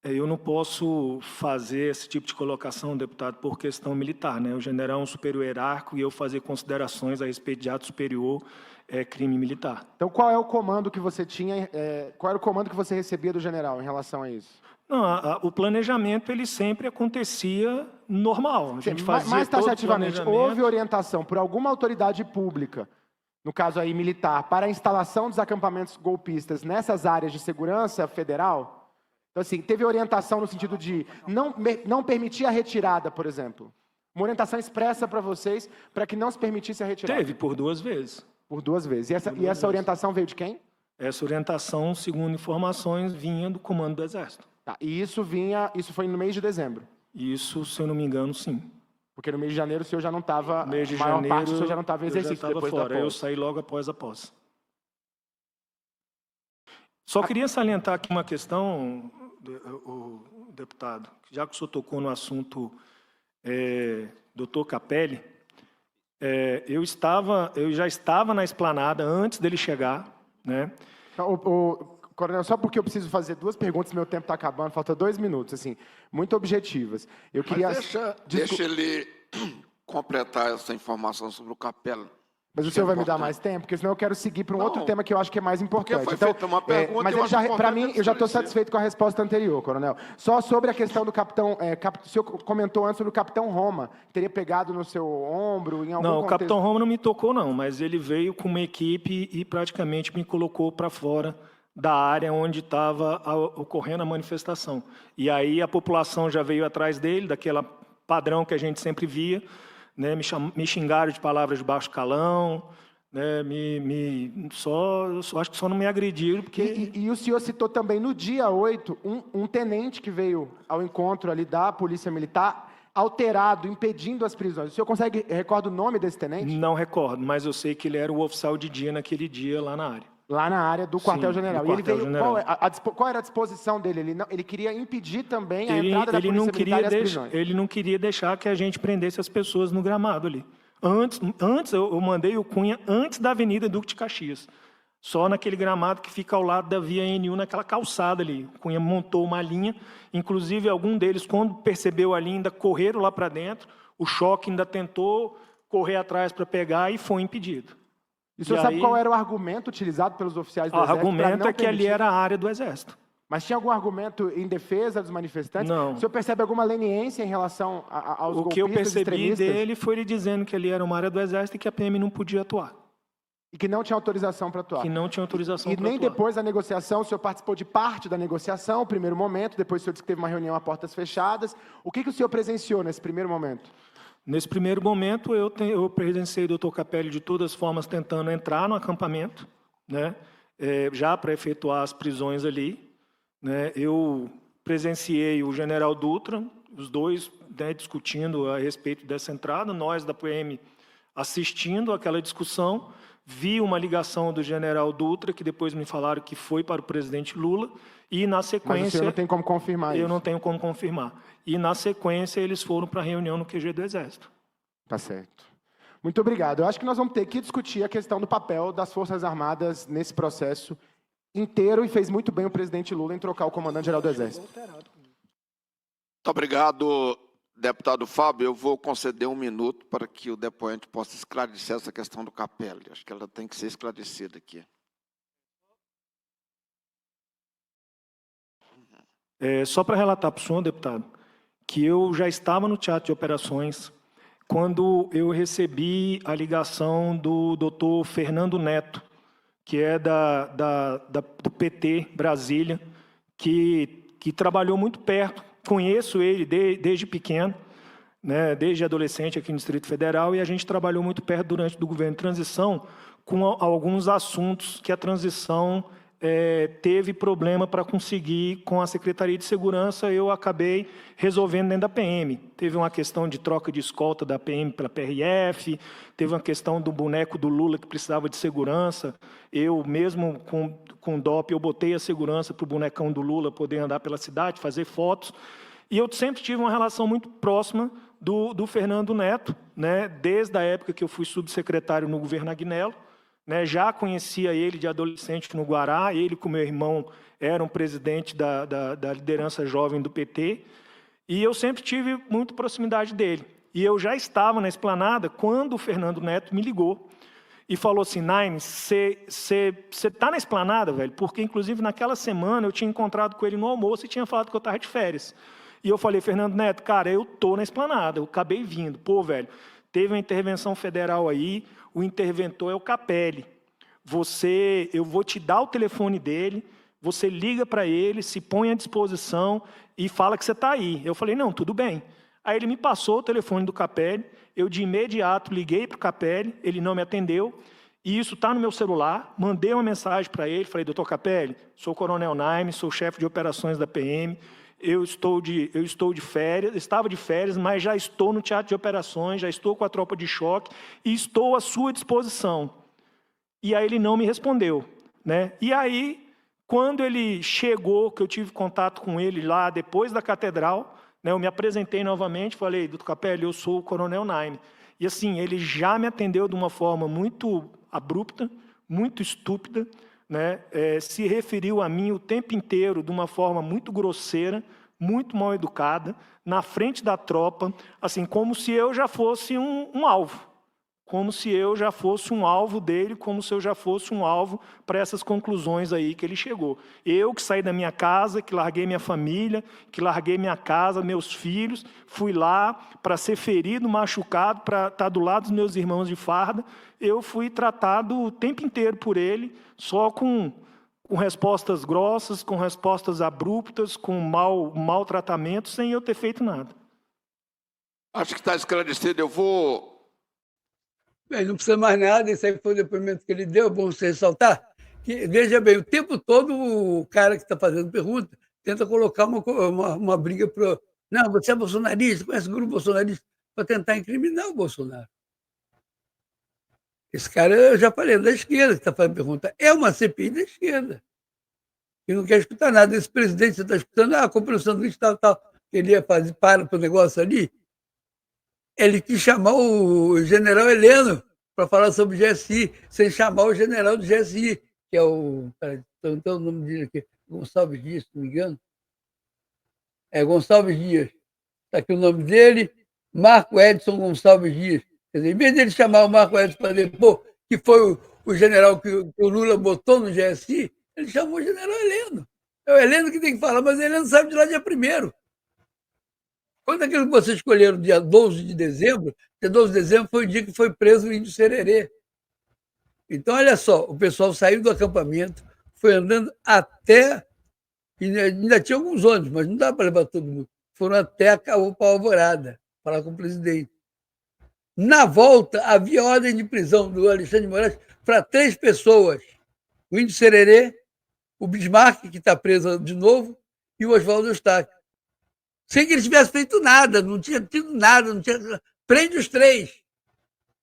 Speaker 4: Eu não posso fazer esse tipo de colocação, deputado, por questão militar, né? O general é um superior hierárquico e eu fazer considerações a respeito de ato superior é crime militar.
Speaker 5: Então, qual é o comando que você tinha, qual era o comando que você recebia do general em relação a isso?
Speaker 4: Não, o planejamento, ele sempre acontecia normal. A gente fazia
Speaker 5: mais taxativamente, houve orientação por alguma autoridade pública, no caso aí militar, para a instalação dos acampamentos golpistas nessas áreas de segurança federal? Então, assim, teve orientação no sentido de não permitir a retirada, por exemplo? Uma orientação expressa para vocês para que não se permitisse a retirada?
Speaker 4: Teve, por 2 vezes.
Speaker 5: Por 2 vezes. E essa orientação veio de quem?
Speaker 4: Essa orientação, segundo informações, vinha do comando do Exército.
Speaker 5: Tá, e isso foi no mês de dezembro?
Speaker 4: Isso, se eu não me engano, sim.
Speaker 5: Porque no mês de janeiro o senhor já não estava, a maior parte do senhor já não estava em exercício depois da posse.
Speaker 4: Eu saí logo após a posse. Só queria salientar aqui uma questão, o deputado, já que o senhor tocou no assunto doutor Capelli, eu já estava na esplanada antes dele chegar, né?
Speaker 5: Coronel, só porque eu preciso fazer 2 perguntas, meu tempo está acabando, falta 2 minutos, assim, muito objetivas. Eu queria...
Speaker 6: Deixa ele completar essa informação sobre o Capelli.
Speaker 5: Mas o senhor vai me dar mais tempo? Porque senão eu quero seguir para um outro tema que eu acho que é mais importante.
Speaker 6: Foi feita uma pergunta,
Speaker 5: mas para mim, eu já estou satisfeito com a resposta anterior, coronel. Só sobre a questão do capitão... o senhor comentou antes sobre o capitão Roma, teria pegado no seu ombro, em algum
Speaker 4: Não,
Speaker 5: contexto...
Speaker 4: o capitão Roma não me tocou, não, mas ele veio com uma equipe e praticamente me colocou para fora da área onde estava ocorrendo a manifestação. E aí a população já veio atrás dele, daquele padrão que a gente sempre via, né, me xingaram de palavras de baixo calão, né, acho que só não me agrediram. Porque...
Speaker 5: E o senhor citou também, no dia 8, um tenente que veio ao encontro ali da Polícia Militar, alterado, impedindo as prisões. O senhor recorda o nome desse tenente?
Speaker 4: Não recordo, mas eu sei que ele era o oficial de dia naquele dia lá na área.
Speaker 5: Lá na área do
Speaker 4: Sim,
Speaker 5: quartel-general.
Speaker 4: do
Speaker 5: E ele veio,
Speaker 4: quartel-general.
Speaker 5: qual era a disposição dele? Ele queria impedir também a
Speaker 4: Ele,
Speaker 5: entrada da
Speaker 4: ele não
Speaker 5: polícia militar e as
Speaker 4: queria
Speaker 5: prisões.
Speaker 4: ele não queria deixar que a gente prendesse as pessoas no gramado ali. Antes eu mandei o Cunha antes da Avenida Duque de Caxias. Só naquele gramado que fica ao lado da via NU, naquela calçada ali. O Cunha montou uma linha, inclusive algum deles, quando percebeu a linha, ainda correram lá para dentro, o choque ainda tentou correr atrás para pegar e foi impedido.
Speaker 5: E o senhor sabe qual era o argumento utilizado pelos oficiais do
Speaker 4: O
Speaker 5: Exército?
Speaker 4: argumento é que ali era a área do Exército.
Speaker 5: Mas tinha algum argumento em defesa dos manifestantes?
Speaker 4: Não.
Speaker 5: O senhor percebe alguma leniência em relação aos
Speaker 4: O que eu
Speaker 5: golpistas
Speaker 4: percebi
Speaker 5: extremistas?
Speaker 4: dele foi ele dizendo que ali era uma área do Exército e que a PM não podia atuar.
Speaker 5: E que não tinha autorização para atuar?
Speaker 4: Que não tinha autorização
Speaker 5: E
Speaker 4: para
Speaker 5: nem
Speaker 4: atuar.
Speaker 5: depois da negociação, o senhor participou de parte da negociação, o primeiro momento, depois o senhor disse que teve uma reunião a portas fechadas. O que o senhor presenciou nesse primeiro momento?
Speaker 4: Nesse primeiro momento, eu presenciei o doutor Capelli de todas as formas tentando entrar no acampamento, né, já para efetuar as prisões ali. Né. Eu presenciei o general Dutra, os dois, né, discutindo a respeito dessa entrada, nós da PM assistindo àquela discussão. Vi uma ligação do general Dutra, que depois me falaram que foi para o presidente Lula, e na sequência...
Speaker 5: Mas o senhor não tem como confirmar isso?
Speaker 4: Eu não tenho como confirmar. E na sequência eles foram para a reunião no QG do Exército.
Speaker 5: Tá certo. Muito obrigado. Eu acho que nós vamos ter que discutir a questão do papel das Forças Armadas nesse processo inteiro, e fez muito bem o presidente Lula em trocar o comandante-geral do Exército.
Speaker 6: Muito obrigado, deputado Fábio. Eu vou conceder 1 minuto para que o depoente possa esclarecer essa questão do Capelli. Acho que ela tem que ser esclarecida aqui.
Speaker 4: Só para relatar para o senhor, deputado, que eu já estava no teatro de operações quando eu recebi a ligação do doutor Fernando Neto, que é do PT Brasília, que trabalhou muito perto. Conheço ele desde pequeno, né, desde adolescente aqui no Distrito Federal, e a gente trabalhou muito perto durante o governo de transição com alguns assuntos que a transição teve problema para conseguir com a Secretaria de Segurança. Eu acabei resolvendo dentro da PM. Teve uma questão de troca de escolta da PM pela PRF, teve uma questão do boneco do Lula que precisava de segurança. Eu mesmo, com DOP, eu botei a segurança para o bonecão do Lula poder andar pela cidade, fazer fotos. E eu sempre tive uma relação muito próxima do Fernando Neto, né, desde a época que eu fui subsecretário no governo Agnello. Né, já conhecia ele de adolescente no Guará, ele com meu irmão eram presidente da liderança jovem do PT, e eu sempre tive muita proximidade dele. E eu já estava na esplanada quando o Fernando Neto me ligou e falou assim: Naime, você está na esplanada, velho? Porque, inclusive, naquela semana eu tinha encontrado com ele no almoço e tinha falado que eu estava de férias. E eu falei: Fernando Neto, cara, eu estou na esplanada, eu acabei vindo. Pô, velho, teve uma intervenção federal aí, o interventor é o Capelli. Eu vou te dar o telefone dele, você liga para ele, se põe à disposição e fala que você está aí. Eu falei: não, tudo bem. Aí ele me passou o telefone do Capelli, eu de imediato liguei para o Capelli, ele não me atendeu, e isso está no meu celular, mandei uma mensagem para ele, falei: doutor Capelli, sou o coronel Naime, sou chefe de operações da PM, eu estou de férias, estava de férias, mas já estou no teatro de operações, já estou com a tropa de choque e estou à sua disposição. E aí ele não me respondeu, né? E aí, quando ele chegou, que eu tive contato com ele lá depois da catedral, né, eu me apresentei novamente, falei: doutor Capelli, eu sou o coronel Naime. E assim, ele já me atendeu de uma forma muito abrupta, muito estúpida, né, se referiu a mim o tempo inteiro de uma forma muito grosseira, muito mal educada, na frente da tropa, assim, como se eu já fosse um alvo, como se eu já fosse um alvo dele, como se eu já fosse um alvo para essas conclusões aí que ele chegou. Eu que saí da minha casa, que larguei minha família, que larguei minha casa, meus filhos, fui lá para ser ferido, machucado, para estar do lado dos meus irmãos de farda, eu fui tratado o tempo inteiro por ele, só com respostas grossas, com respostas abruptas, com maltratamento, sem eu ter feito nada.
Speaker 6: Acho que está esclarecido. Eu vou...
Speaker 1: Bem, não precisa mais nada, esse aí foi o depoimento que ele deu, é bom você ressaltar. Que, veja bem, o tempo todo o cara que está fazendo pergunta tenta colocar uma briga para... Não, você é bolsonarista, conhece o grupo bolsonarista, para tentar incriminar o Bolsonaro. Esse cara, eu já falei, é da esquerda que está fazendo pergunta. É uma CPI da esquerda. E não quer escutar nada. Esse presidente, você está escutando, comprei um sanduíche, tal, ele ia fazer, para o negócio ali. Ele quis chamar o general Heleno para falar sobre o GSI, sem chamar o general do GSI, que é o. Não tem o nome dele aqui, Gonçalves Dias, se não me engano. É Gonçalves Dias. Está aqui o nome dele, Marco Edson Gonçalves Dias. Quer dizer, em vez dele chamar o Marco Edson para depor, que foi o general que o Lula botou no GSI, ele chamou o general Heleno. É o Heleno que tem que falar, mas o Heleno sabe de lá dia 1º. Quando aquilo que vocês escolheram, dia 12 de dezembro, dia 12 de dezembro foi o dia que foi preso o Índio Sererê. Então, olha só, o pessoal saiu do acampamento, foi andando até. E ainda tinha alguns ônibus, mas não dá para levar todo mundo. Foram até a Alvorada, falar com o presidente. Na volta, havia ordem de prisão do Alexandre de Moraes para 3 pessoas. O Índio Sererê, o Bismarck, que está preso de novo, e o Oswaldo Eustáquio. Sem que ele tivesse feito nada, não tinha tido nada, não tinha. Prende os 3.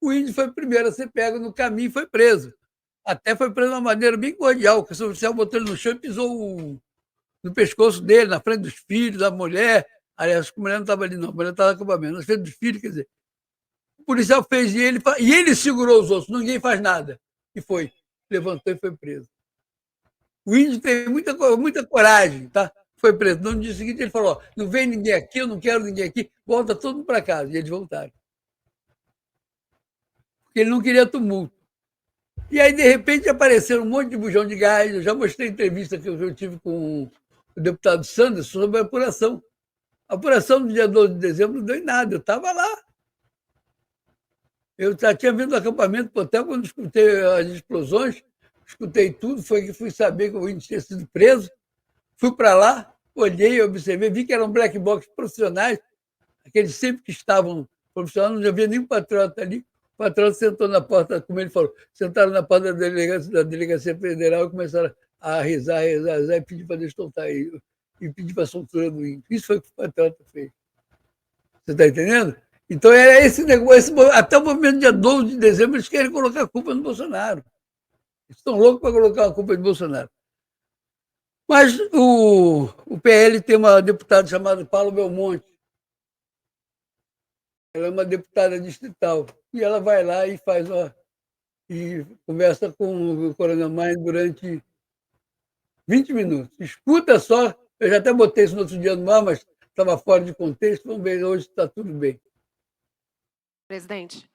Speaker 1: O Índio foi o primeiro a ser pego no caminho e foi preso. Até foi preso de uma maneira bem cordial, que o oficial botou ele no chão e pisou no pescoço dele, na frente dos filhos, da mulher. Aliás, a mulher não estava ali, não, a mulher estava no acampamento, na frente dos filhos, quer dizer. O policial fez e ele segurou os outros, ninguém faz nada. E foi, levantou e foi preso. O Índio tem muita coragem, tá? Foi preso. No dia seguinte ele falou, não vem ninguém aqui, eu não quero ninguém aqui, volta todo mundo para casa. E eles voltaram. Porque ele não queria tumulto. E aí, de repente, apareceram um monte de bujão de gás. Eu já mostrei a entrevista que eu tive com o deputado Sanders sobre a apuração. A apuração do dia 12 de dezembro não deu em nada, eu estava lá. Eu já tinha vindo do acampamento para o hotel quando escutei as explosões, escutei tudo, foi que fui saber que o índio tinha sido preso. Fui para lá, olhei, observei, vi que eram black box profissionais, aqueles sempre que estavam profissionais, não havia nenhum patriota ali. O patriota sentou na porta, como ele falou, sentaram na porta da delegacia federal e começaram a rezar, e pedir para Deus soltar ele, e pedir para a soltura do índio. Isso foi o que o patriota fez. Você está entendendo? Então, era esse negócio, até o momento dia 12 de dezembro, eles querem colocar a culpa no Bolsonaro. Eles estão loucos para colocar a culpa no Bolsonaro. Mas o PL tem uma deputada chamada Paula Belmonte. Ela é uma deputada distrital. E ela vai lá e e conversa com o Coronel Maia durante 20 minutos. Escuta só, eu já até botei isso no outro dia no ar, mas estava fora de contexto. Vamos ver, hoje está tudo bem.
Speaker 7: Presidente,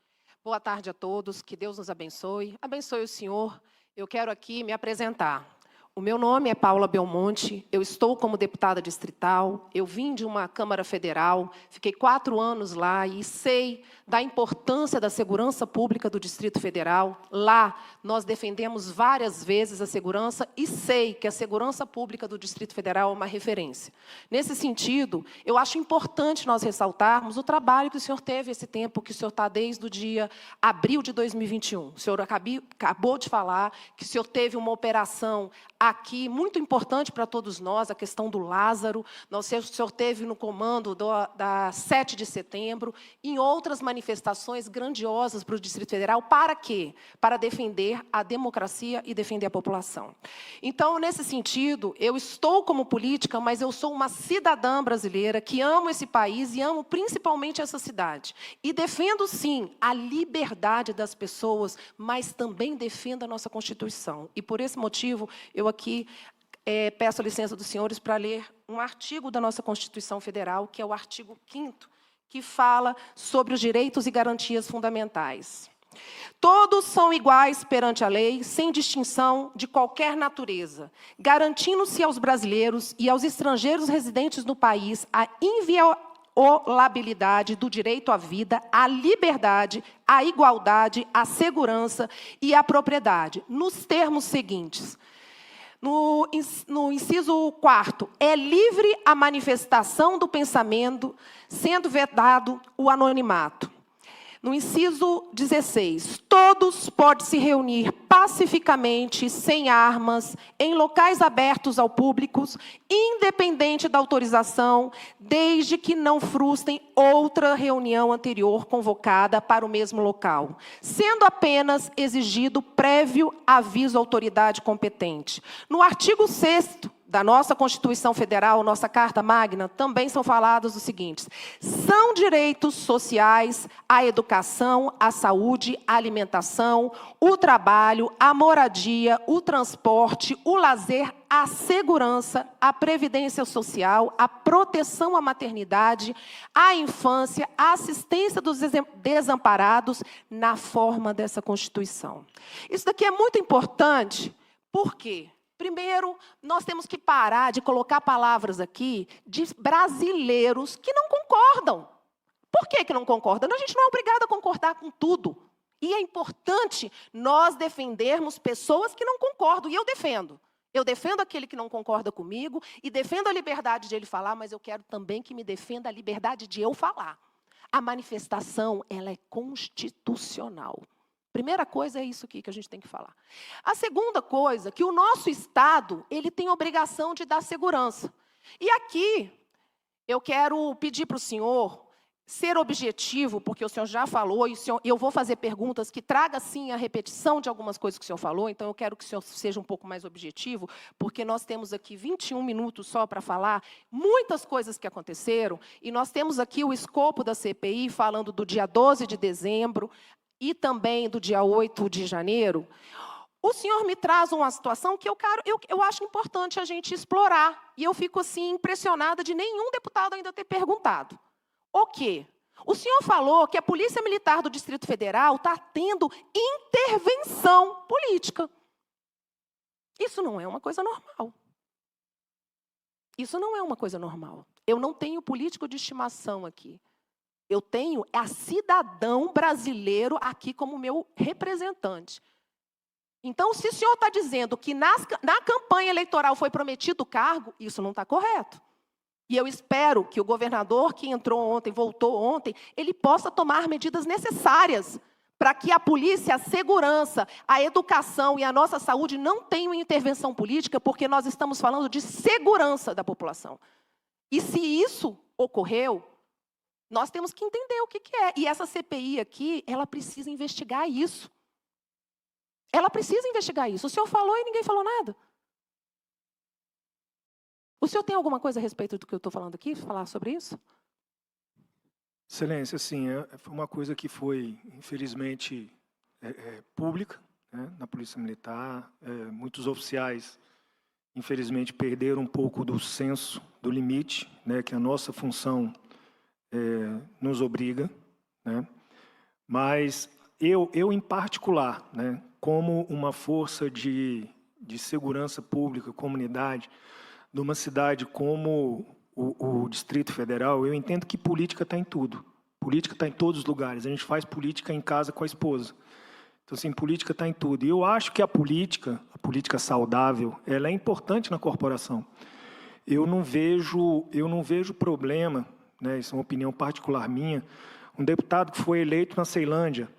Speaker 7: boa tarde a todos, que Deus nos abençoe. Abençoe o senhor. Eu quero aqui me apresentar. O meu nome é Paula Belmonte, eu estou como deputada distrital, eu vim de uma Câmara Federal, fiquei 4 anos lá e sei da importância da segurança pública do Distrito Federal. Lá, nós defendemos várias vezes a segurança e sei que a segurança pública do Distrito Federal é uma referência. Nesse sentido, eu acho importante nós ressaltarmos o trabalho que o senhor teve esse tempo, que o senhor está desde o dia abril de 2021. O senhor acabou de falar que o senhor teve uma operação aqui, muito importante para todos nós, a questão do Lázaro. O senhor teve no comando da 7 de setembro, em outras manifestações grandiosas para o Distrito Federal. Para quê? Para defender a democracia e defender a população. Então, nesse sentido, eu estou como política, mas eu sou uma cidadã brasileira que amo esse país e amo principalmente essa cidade. E defendo, sim, a liberdade das pessoas, mas também defendo a nossa Constituição. E, por esse motivo, eu aqui peço a licença dos senhores para ler um artigo da nossa Constituição Federal, que é o artigo 5º, que fala sobre os direitos e garantias fundamentais. Todos são iguais perante a lei, sem distinção de qualquer natureza, garantindo-se aos brasileiros e aos estrangeiros residentes no país a inviolabilidade do direito à vida, à liberdade, à igualdade, à segurança e à propriedade, nos termos seguintes. No inciso 4º, é livre a manifestação do pensamento, sendo vedado o anonimato. no inciso 16, todos podem se reunir pacificamente, sem armas, em locais abertos ao público, independente da autorização, desde que não frustrem outra reunião anterior convocada para o mesmo local, sendo apenas exigido prévio aviso à autoridade competente. No artigo 6º da nossa Constituição Federal, nossa Carta Magna, também são falados os seguintes: são direitos sociais a educação, a saúde, a alimentação, o trabalho, a moradia, o transporte, o lazer, a segurança, a previdência social, a proteção à maternidade, à infância, a assistência dos desamparados na forma dessa Constituição. Isso daqui é muito importante, por quê? Primeiro, nós temos que parar de colocar palavras aqui de brasileiros que não concordam. Por que não concordam? A gente não é obrigado a concordar com tudo. E é importante nós defendermos pessoas que não concordam. E eu defendo. Eu defendo aquele que não concorda comigo e defendo a liberdade de ele falar, mas eu quero também que me defenda a liberdade de eu falar. A manifestação, ela é constitucional. Primeira coisa é isso aqui que a gente tem que falar. A segunda coisa, que o nosso Estado, ele tem obrigação de dar segurança. E aqui, eu quero pedir para o senhor ser objetivo, porque o senhor já falou, e eu vou fazer perguntas que tragam, sim, a repetição de algumas coisas que o senhor falou, então eu quero que o senhor seja um pouco mais objetivo, porque nós temos aqui 21 minutos só para falar muitas coisas que aconteceram, e nós temos aqui o escopo da CPI falando do dia 12 de dezembro, e também do dia 8 de janeiro, o senhor me traz uma situação que eu acho importante a gente explorar. E eu fico assim impressionada de nenhum deputado ainda ter perguntado. O quê? O senhor falou que a Polícia Militar do Distrito Federal está tendo intervenção política. Isso não é uma coisa normal. Isso não é uma coisa normal. Eu não tenho político de estimação aqui. Eu tenho a cidadão brasileiro aqui como meu representante. Então, se o senhor está dizendo que na campanha eleitoral foi prometido o cargo, isso não está correto. E eu espero que o governador que entrou ontem, voltou ontem, ele possa tomar medidas necessárias para que a polícia, a segurança, a educação e a nossa saúde não tenham intervenção política, porque nós estamos falando de segurança da população. E se isso ocorreu, nós temos que entender o que é. E essa CPI aqui, ela precisa investigar isso. Ela precisa investigar isso. O senhor falou e ninguém falou nada. O senhor tem alguma coisa a respeito do que eu estou falando aqui? Falar sobre isso?
Speaker 4: Excelência, sim, foi uma coisa que foi, infelizmente, pública, né, na Polícia Militar. Muitos oficiais, infelizmente, perderam um pouco do senso, do limite, né, que a nossa função nos obriga, né? Mas eu em particular, né, como uma força de segurança pública, comunidade, numa cidade como o Distrito Federal, eu entendo que política está em tudo. Política está em todos os lugares. A gente faz política em casa com a esposa. Então, assim, política está em tudo. E eu acho que a política saudável, ela é importante na corporação. Eu não vejo problema, né, isso é uma opinião particular minha, um deputado que foi eleito na Ceilândia,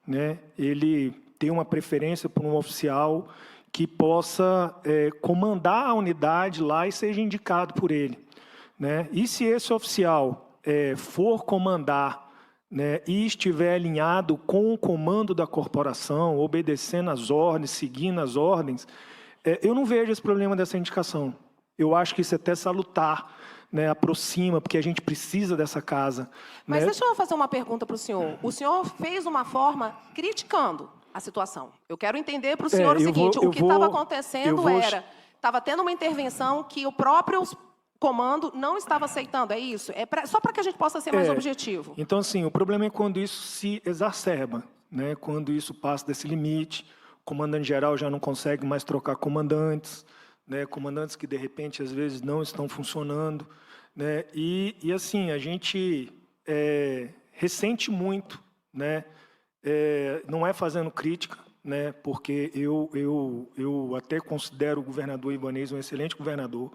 Speaker 4: né, ele tem uma preferência por um oficial que possa comandar a unidade lá e seja indicado por ele, né? E se esse oficial for comandar, né, e estiver alinhado com o comando da corporação, obedecendo às ordens, seguindo as ordens, eu não vejo esse problema dessa indicação. Eu acho que isso é até salutar, né, aproxima, porque a gente precisa dessa casa.
Speaker 7: Mas
Speaker 4: né?
Speaker 7: deixa eu fazer uma pergunta para o senhor. O senhor fez uma forma criticando a situação. Eu quero entender para o senhor o seguinte, o que estava acontecendo estava tendo uma intervenção que o próprio comando não estava aceitando, é isso? Só para que a gente possa ser mais objetivo.
Speaker 4: Então, assim, o problema é quando isso se exacerba, né? Quando isso passa desse limite, o comandante-geral já não consegue mais trocar comandantes, né? Comandantes que, de repente, às vezes não estão funcionando, né? E assim, a gente ressente muito, né? Não é fazendo crítica, né? Porque eu até considero o governador Ibanez um excelente governador,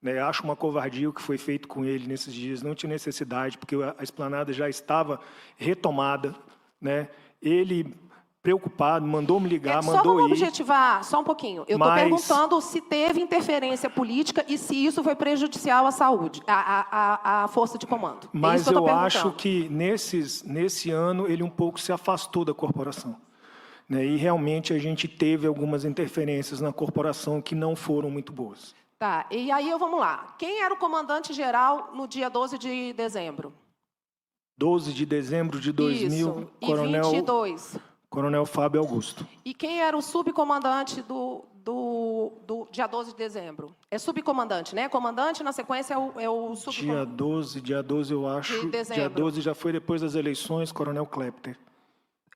Speaker 4: né? Acho uma covardia o que foi feito com ele nesses dias, não tinha necessidade, porque a esplanada já estava retomada, né? Ele, preocupado, mandou me ligar,
Speaker 7: Só
Speaker 4: mandou
Speaker 7: vamos
Speaker 4: ir.
Speaker 7: objetivar, só um pouquinho. Eu estou
Speaker 4: Mas-
Speaker 7: perguntando se teve interferência política e se isso foi prejudicial à saúde, à força de comando. É
Speaker 4: Mas
Speaker 7: isso que eu
Speaker 4: eu
Speaker 7: estou
Speaker 4: acho
Speaker 7: perguntando.
Speaker 4: que nesse ano ele um pouco se afastou da corporação, né? E realmente a gente teve algumas interferências na corporação que não foram muito boas.
Speaker 7: Tá, e aí vamos lá. Quem era o comandante-geral no dia 12 de dezembro?
Speaker 4: 12 de dezembro de 2000,
Speaker 7: Isso, e 22.
Speaker 4: Coronel Fábio Augusto.
Speaker 7: E quem era o subcomandante do dia 12 de dezembro? É subcomandante, né? Comandante, na sequência, é o subcomandante.
Speaker 4: Dia 12 eu acho.
Speaker 7: De dezembro.
Speaker 4: Dia 12 já foi depois das eleições, Coronel Klepter.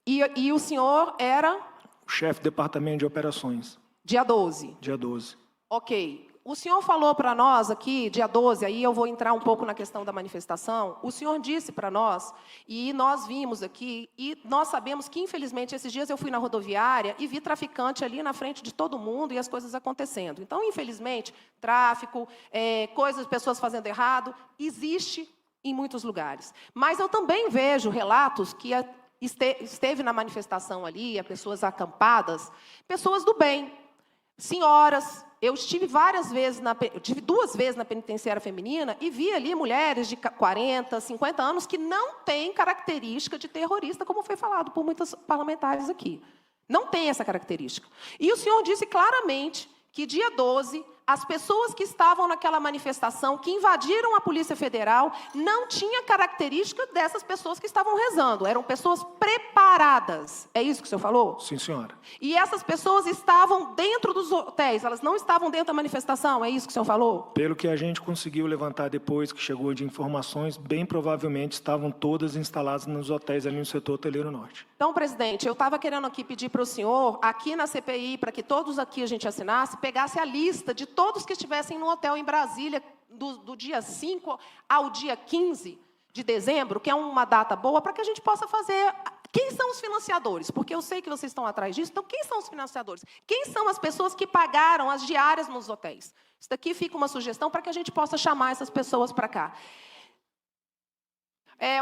Speaker 7: E o senhor era
Speaker 4: O chefe do departamento de operações,
Speaker 7: dia 12.
Speaker 4: dia 12.
Speaker 7: Ok. O senhor falou para nós aqui, dia 12, aí eu vou entrar um pouco na questão da manifestação. O senhor disse para nós, e nós vimos aqui, e nós sabemos que, infelizmente, esses dias eu fui na rodoviária e vi traficante ali na frente de todo mundo e as coisas acontecendo. Então, infelizmente, tráfico, pessoas fazendo errado, existe em muitos lugares. Mas eu também vejo relatos que esteve na manifestação ali, pessoas acampadas, pessoas do bem, senhoras. Eu estive tive 2 vezes na penitenciária feminina e vi ali mulheres de 40, 50 anos que não têm característica de terrorista, como foi falado por muitos parlamentares aqui. Não tem essa característica. E o senhor disse claramente que dia 12, as pessoas que estavam naquela manifestação, que invadiram a Polícia Federal, não tinha característica dessas pessoas que estavam rezando. Eram pessoas preparadas. É isso que o senhor falou?
Speaker 4: Sim, senhora.
Speaker 7: E essas pessoas estavam dentro dos hotéis, elas não estavam dentro da manifestação, é isso que o senhor falou?
Speaker 4: Pelo que a gente conseguiu levantar depois que chegou de informações, bem provavelmente estavam todas instaladas nos hotéis ali no setor hoteleiro norte.
Speaker 7: Então, presidente, eu estava querendo aqui pedir para o senhor, aqui na CPI, para que todos aqui a gente assinasse, pegasse a lista de todos que estivessem no hotel em Brasília, do dia 5 ao dia 15 de dezembro, que é uma data boa, para que a gente possa fazer... Quem são os financiadores? Porque eu sei que vocês estão atrás disso. Então, quem são os financiadores? Quem são as pessoas que pagaram as diárias nos hotéis? Isso daqui fica uma sugestão para que a gente possa chamar essas pessoas para cá.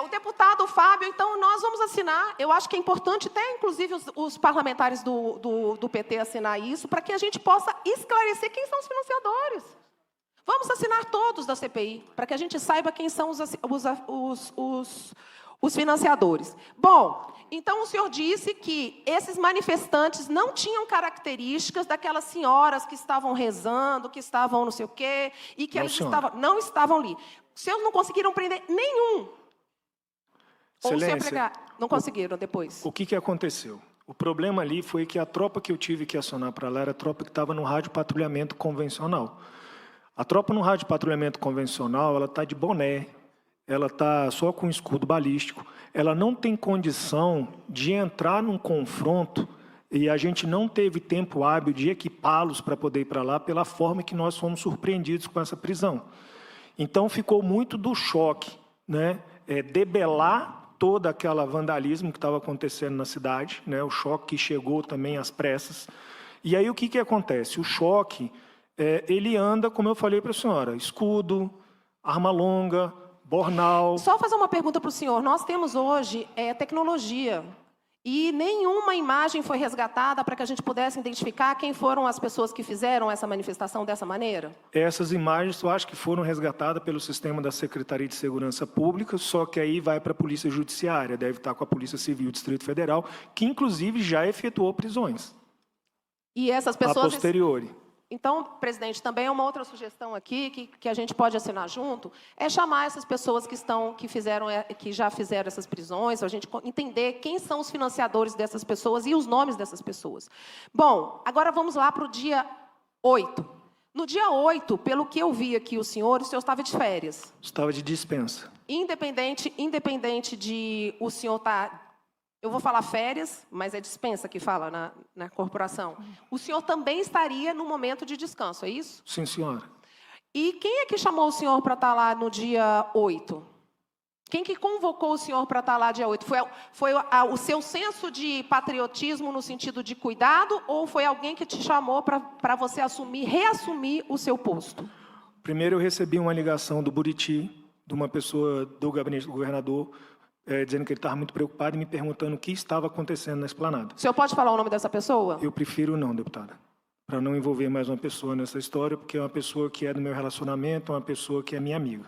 Speaker 7: O deputado Fábio, então, nós vamos assinar. Eu acho que é importante até, inclusive, os parlamentares do PT assinar isso, para que a gente possa esclarecer quem são os financiadores. Vamos assinar todos da CPI, para que a gente saiba quem são os financiadores. Bom, então o senhor disse que esses manifestantes não tinham características daquelas senhoras que estavam rezando, que estavam não sei o quê, e que eles não estavam ali. Os senhores não conseguiram prender nenhum. Ou o senhor não conseguiram depois?
Speaker 4: O que aconteceu? O problema ali foi que a tropa que eu tive que acionar para lá era a tropa que estava no rádio patrulhamento convencional. A tropa no rádio patrulhamento convencional, ela está de boné, ela está só com escudo balístico, ela não tem condição de entrar num confronto e a gente não teve tempo hábil de equipá-los para poder ir para lá pela forma que nós fomos surpreendidos com essa prisão. Então, ficou muito do choque, né? Debelar todo aquele vandalismo que estava acontecendo na cidade, né? O choque que chegou também às pressas. E aí, o que acontece? O choque, ele anda, como eu falei para a senhora, escudo, arma longa, bornal.
Speaker 7: Só fazer uma pergunta para o senhor. Nós temos hoje tecnologia e nenhuma imagem foi resgatada para que a gente pudesse identificar quem foram as pessoas que fizeram essa manifestação dessa maneira?
Speaker 4: Essas imagens, eu acho que foram resgatadas pelo sistema da Secretaria de Segurança Pública, só que aí vai para a Polícia Judiciária, deve estar com a Polícia Civil do Distrito Federal, que inclusive já efetuou prisões.
Speaker 7: E essas pessoas...
Speaker 4: A posteriori.
Speaker 7: Então, presidente, também é uma outra sugestão aqui que a gente pode assinar junto, é chamar essas pessoas que já fizeram essas prisões, para a gente entender quem são os financiadores dessas pessoas e os nomes dessas pessoas. Bom, agora vamos lá para o dia 8. No dia 8, pelo que eu vi aqui o senhor estava de férias.
Speaker 4: Estava de dispensa.
Speaker 7: Independente de o senhor estar... Eu vou falar férias, mas é dispensa que fala na corporação. O senhor também estaria no momento de descanso, é isso?
Speaker 4: Sim, senhora.
Speaker 7: E quem é que chamou o senhor para estar lá no dia 8? Quem que convocou o senhor para estar lá dia 8? Foi o seu senso de patriotismo no sentido de cuidado ou foi alguém que te chamou para você reassumir o seu posto?
Speaker 4: Primeiro eu recebi uma ligação do Buriti, de uma pessoa do gabinete do governador, dizendo que ele estava muito preocupado e me perguntando o que estava acontecendo na esplanada.
Speaker 7: O senhor pode falar o nome dessa pessoa?
Speaker 4: Eu prefiro não, deputada, para não envolver mais uma pessoa nessa história, porque é uma pessoa que é do meu relacionamento, uma pessoa que é minha amiga.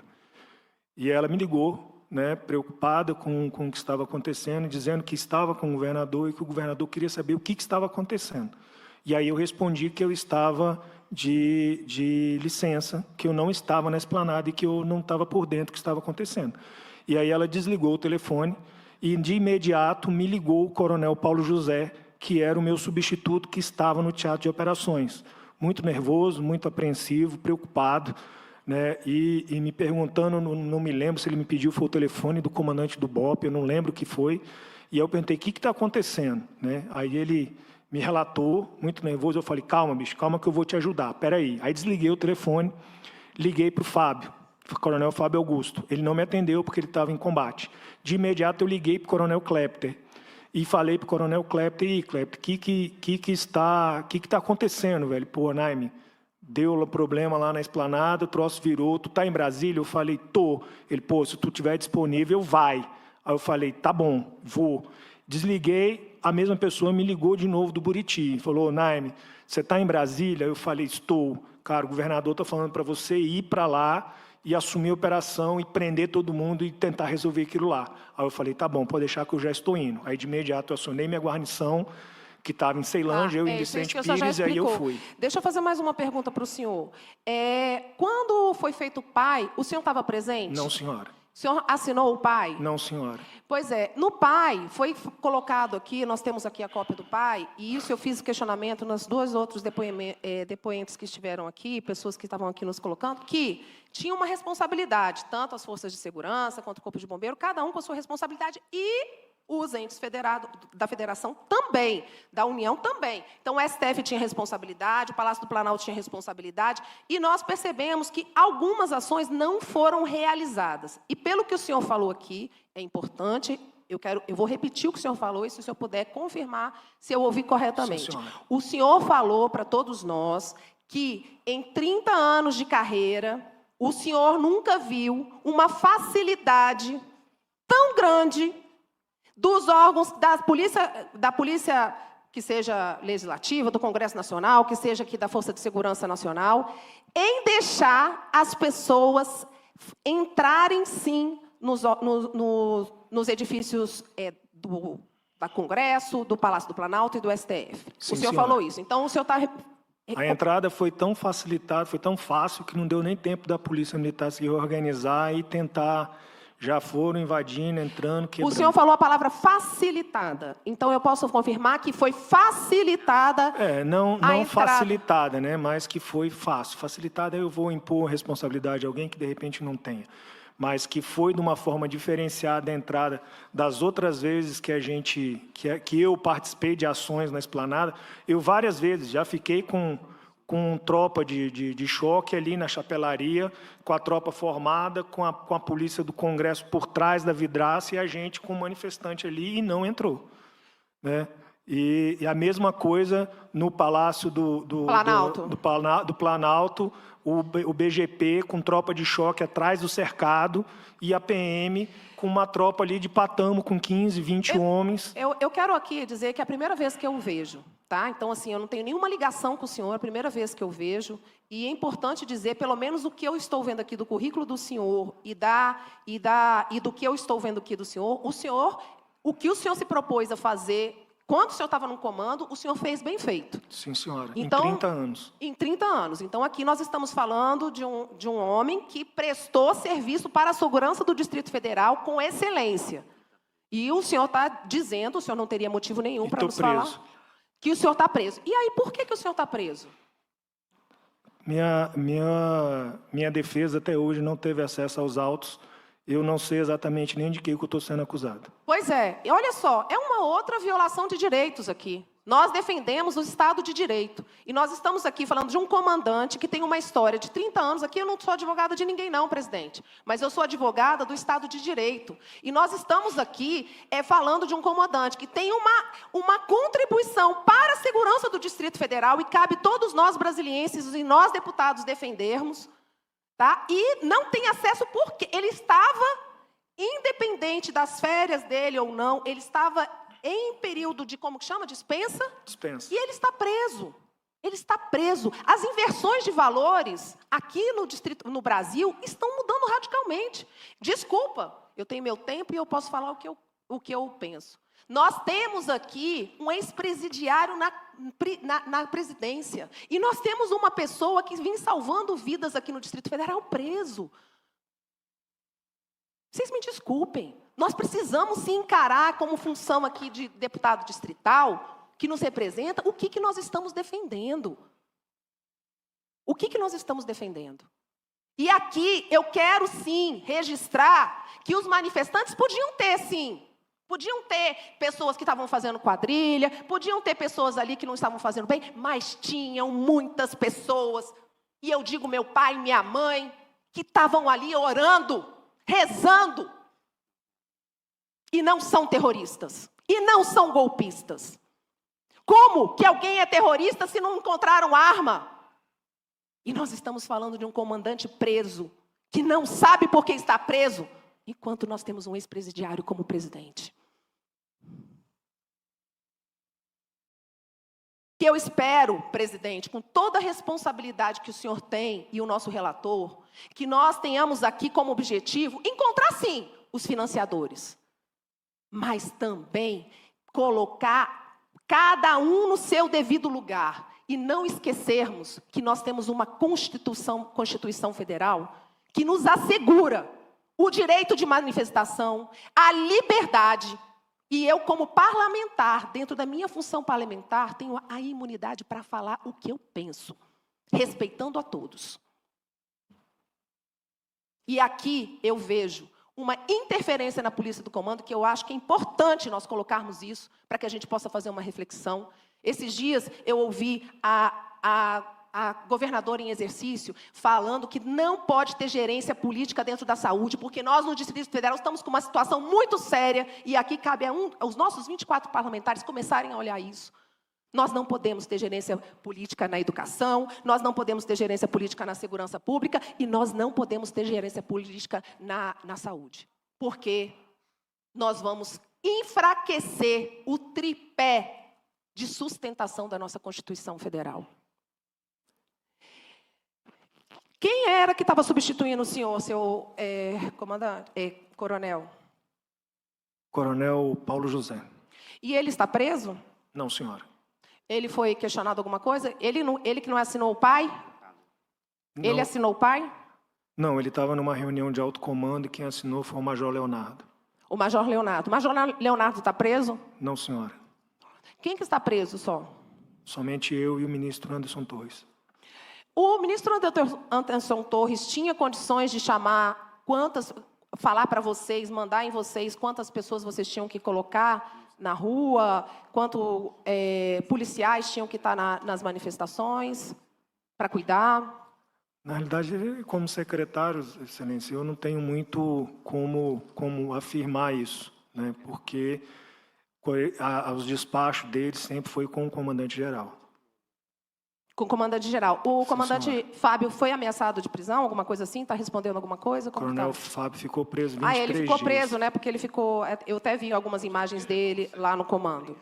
Speaker 4: E ela me ligou, né, preocupada com o que estava acontecendo, dizendo que estava com o governador e que o governador queria saber o que estava acontecendo. E aí eu respondi que eu estava de licença, que eu não estava na esplanada e que eu não estava por dentro do que estava acontecendo. E aí ela desligou o telefone e, de imediato, me ligou o coronel Paulo José, que era o meu substituto, que estava no teatro de operações. Muito nervoso, muito apreensivo, preocupado, né? E me perguntando, não me lembro se ele me pediu, foi o telefone do comandante do BOP, eu não lembro o que foi. E eu perguntei, o que está acontecendo? Né? Aí ele me relatou, muito nervoso, eu falei, calma, bicho, calma que eu vou te ajudar, espera aí. Aí desliguei o telefone, liguei para o Fábio, o coronel Fábio Augusto. Ele não me atendeu porque ele estava em combate. De imediato eu liguei para o coronel Klepter e falei para o coronel Klepter, e Klepter, o que está acontecendo, velho? Pô, Naime, deu problema lá na esplanada, o troço virou, tu tá em Brasília? Eu falei, tô. Ele, pô, se tu estiver disponível, vai. Aí eu falei, tá bom, vou. Desliguei, a mesma pessoa me ligou de novo do Buriti, falou, Naime, você está em Brasília? Eu falei, estou. Cara, o governador está falando para você ir para lá e assumir a operação e prender todo mundo e tentar resolver aquilo lá. Aí eu falei, tá bom, pode deixar que eu já estou indo. Aí de imediato eu acionei minha guarnição, que estava em Ceilândia, eu em Vicente Pires, e aí eu fui.
Speaker 7: Deixa eu fazer mais uma pergunta para o senhor. Quando foi feito o PAI, o senhor estava presente?
Speaker 4: Não, senhora.
Speaker 7: O senhor assinou o PAI?
Speaker 4: Não, senhora.
Speaker 7: Pois é, no PAI, foi colocado aqui, nós temos aqui a cópia do PAI, e isso eu fiz questionamento nos dois outros depoentes que estiveram aqui, pessoas que estavam aqui nos colocando, que tinha uma responsabilidade, tanto as forças de segurança quanto o Corpo de Bombeiro, cada um com a sua responsabilidade, e os entes federados da federação também, da União também. Então, o STF tinha responsabilidade, o Palácio do Planalto tinha responsabilidade, e nós percebemos que algumas ações não foram realizadas. E pelo que o senhor falou aqui, é importante, eu vou repetir o que o senhor falou, e se o senhor puder confirmar se eu ouvi corretamente.
Speaker 4: Sim,
Speaker 7: o senhor falou para todos nós que, em 30 anos de carreira, o senhor nunca viu uma facilidade tão grande dos órgãos da polícia, que seja legislativa, do Congresso Nacional, que seja aqui da Força de Segurança Nacional, em deixar as pessoas entrarem, sim, nos edifícios da Congresso, do Palácio do Planalto e do STF.
Speaker 4: Sim,
Speaker 7: o senhor
Speaker 4: senhora.
Speaker 7: falou isso. Então, o senhor está...
Speaker 4: A entrada foi tão facilitada, foi tão fácil, que não deu nem tempo da Polícia Militar se organizar e tentar... Já foram invadindo, entrando, quebrando.
Speaker 7: O senhor falou a palavra facilitada. Então, eu posso confirmar que foi facilitada
Speaker 4: não
Speaker 7: entrada.
Speaker 4: facilitada, né? Mas que foi fácil. Facilitada, eu vou impor responsabilidade a alguém que, de repente, não tenha. Mas que foi de uma forma diferenciada a entrada das outras vezes que eu participei de ações na esplanada. Eu, várias vezes, já fiquei com tropa de choque ali na chapelaria, com a tropa formada, com a polícia do Congresso por trás da vidraça e a gente com o manifestante ali e não entrou. Né? E a mesma coisa no Palácio do Planalto, o BGP com tropa de choque atrás do cercado e a PM com uma tropa ali de patamo com 15, 20 homens.
Speaker 7: Eu quero aqui dizer que é a primeira vez que eu vejo. Tá? Então, assim, eu não tenho nenhuma ligação com o senhor, é a primeira vez que eu vejo, e é importante dizer, pelo menos o que eu estou vendo aqui do currículo do senhor e do que eu estou vendo aqui do senhor, o que o senhor se propôs a fazer, quando o senhor estava no comando, o senhor fez bem feito.
Speaker 4: Sim, senhora,
Speaker 7: então,
Speaker 4: em 30 anos.
Speaker 7: Em 30 anos. Então, aqui nós estamos falando de um homem que prestou serviço para a segurança do Distrito Federal com excelência. E o senhor está dizendo, o senhor não teria motivo nenhum para nos falar... que o senhor está preso. E aí, por que o senhor está preso?
Speaker 4: Minha defesa até hoje não teve acesso aos autos. Eu não sei exatamente nem de que eu estou sendo acusado.
Speaker 7: Pois é. E olha só, é uma outra violação de direitos aqui. Nós defendemos o Estado de Direito. E nós estamos aqui falando de um comandante que tem uma história de 30 anos. Aqui eu não sou advogada de ninguém, não, presidente. Mas eu sou advogada do Estado de Direito. E nós estamos aqui falando de um comandante que tem uma contribuição para a segurança do Distrito Federal e cabe todos nós brasilienses e nós deputados defendermos. Tá? E não tem acesso porque ele estava independente. independente das férias dele ou não, ele estava em período de, como que chama? Dispensa?
Speaker 4: Dispensa.
Speaker 7: E ele está preso. Ele está preso. As inversões de valores aqui no Brasil estão mudando radicalmente. Desculpa, eu tenho meu tempo e eu posso falar o que eu penso. Nós temos aqui um ex-presidiário na presidência. E nós temos uma pessoa que vem salvando vidas aqui no Distrito Federal preso. Vocês me desculpem. Nós precisamos se encarar como função aqui de deputado distrital, que nos representa, o que nós estamos defendendo. O que nós estamos defendendo? E aqui eu quero, sim, registrar que os manifestantes podiam ter, sim. Podiam ter pessoas que estavam fazendo quadrilha, podiam ter pessoas ali que não estavam fazendo bem, mas tinham muitas pessoas, e eu digo meu pai e minha mãe, que estavam ali orando, rezando, e não são terroristas, e não são golpistas. Como que alguém é terrorista se não encontraram arma? E nós estamos falando de um comandante preso, que não sabe por que está preso, enquanto nós temos um ex-presidiário como presidente. Que eu espero, presidente, com toda a responsabilidade que o senhor tem e o nosso relator, que nós tenhamos aqui como objetivo encontrar, sim, os financiadores, mas também colocar cada um no seu devido lugar e não esquecermos que nós temos uma Constituição Federal que nos assegura o direito de manifestação, a liberdade. E eu, como parlamentar, dentro da minha função parlamentar, tenho a imunidade para falar o que eu penso, respeitando a todos. E aqui eu vejo uma interferência na Polícia do Comando, que eu acho que é importante nós colocarmos isso, para que a gente possa fazer uma reflexão. Esses dias eu ouvi a governadora em exercício falando que não pode ter gerência política dentro da saúde, porque nós, no Distrito Federal, estamos com uma situação muito séria, e aqui cabe aos nossos 24 parlamentares começarem a olhar isso. Nós não podemos ter gerência política na educação, nós não podemos ter gerência política na segurança pública, e nós não podemos ter gerência política na saúde, porque nós vamos enfraquecer o tripé de sustentação da nossa Constituição Federal. Quem era que estava substituindo o senhor, seu coronel?
Speaker 4: Coronel Paulo José.
Speaker 7: E ele está preso?
Speaker 4: Não, senhora.
Speaker 7: Ele foi questionado alguma coisa? Ele que não assinou o PAI?
Speaker 4: Não.
Speaker 7: Ele assinou o PAI?
Speaker 4: Não, ele estava numa reunião de alto comando e quem assinou foi o Major Leonardo.
Speaker 7: O Major Leonardo. O Major Leonardo está preso?
Speaker 4: Não, senhora.
Speaker 7: Quem que está preso só?
Speaker 4: Somente eu e o ministro Anderson Torres.
Speaker 7: O ministro Anderson Torres tinha condições de falar para vocês, mandar em vocês quantas pessoas vocês tinham que colocar na rua, quanto policiais tinham que estar nas manifestações para cuidar?
Speaker 4: Na realidade, como secretário, excelência, eu não tenho muito como afirmar isso, né? Porque os despachos dele sempre foi com o comandante-geral.
Speaker 7: Com o comandante-geral. O comandante Fábio foi ameaçado de prisão, alguma coisa assim? Está respondendo alguma coisa?
Speaker 4: O coronel Fábio ficou preso 23 dias.
Speaker 7: Ele ficou preso, né? Porque ele ficou... Eu até vi algumas imagens dele lá no comando.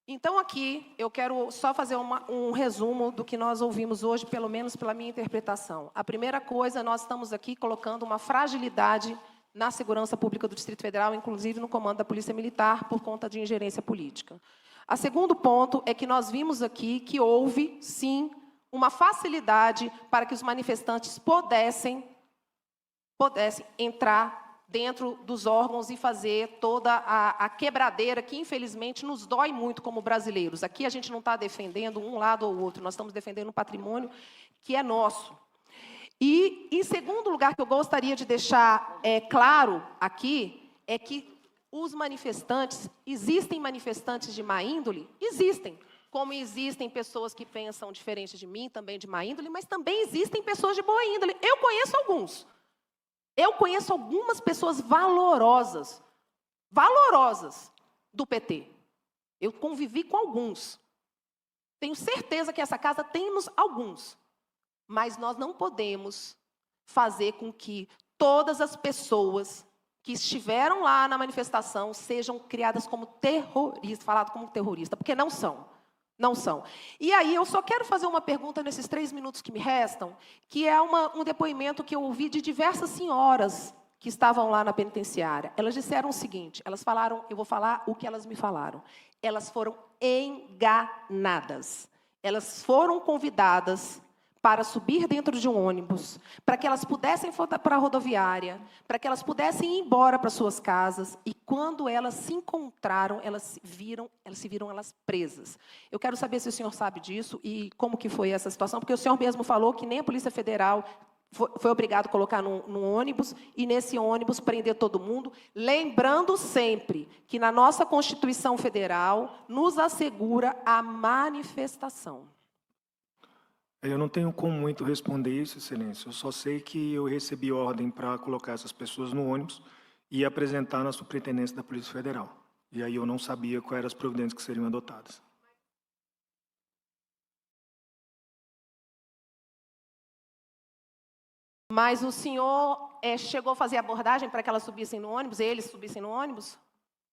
Speaker 7: Então, aqui, eu quero só fazer um resumo do que nós ouvimos hoje, pelo menos pela minha interpretação. A primeira coisa, nós estamos aqui colocando uma fragilidade na segurança pública do Distrito Federal, inclusive no comando da Polícia Militar, por conta de ingerência política. O segundo ponto é que nós vimos aqui que houve, sim, uma facilidade para que os manifestantes pudessem entrar dentro dos órgãos e fazer toda a quebradeira que, infelizmente, nos dói muito como brasileiros. Aqui a gente não está defendendo um lado ou outro, nós estamos defendendo um patrimônio que é nosso. E, em segundo lugar, que eu gostaria de deixar claro aqui, é que os manifestantes, existem manifestantes de má índole? Existem. Como existem pessoas que pensam diferente de mim, também de má índole, mas também existem pessoas de boa índole. Eu conheço alguns. Eu conheço algumas pessoas valorosas do PT. Eu convivi com alguns. Tenho certeza que essa casa temos alguns. Mas nós não podemos fazer com que todas as pessoas que estiveram lá na manifestação sejam criadas como terroristas, falado como terrorista, porque não são. Não são. E aí eu só quero fazer uma pergunta nesses 3 minutos que me restam, que é um depoimento que eu ouvi de diversas senhoras que estavam lá na penitenciária. Elas disseram o seguinte, elas falaram, eu vou falar o que elas me falaram. Elas foram enganadas. Elas foram convidadas para subir dentro de um ônibus, para que elas pudessem voltar para a rodoviária, para que elas pudessem ir embora para suas casas, e quando elas se encontraram, elas se viram elas presas. Eu quero saber se o senhor sabe disso e como que foi essa situação, porque o senhor mesmo falou que nem a Polícia Federal foi obrigado a colocar num ônibus, e nesse ônibus prender todo mundo, lembrando sempre que na nossa Constituição Federal nos assegura a manifestação.
Speaker 4: Eu não tenho como muito responder isso, Excelência. Eu só sei que eu recebi ordem para colocar essas pessoas no ônibus e apresentar na Superintendência da Polícia Federal. E aí eu não sabia quais eram as providências que seriam adotadas.
Speaker 7: Mas o senhor chegou a fazer abordagem para que elas subissem no ônibus, eles subissem no ônibus?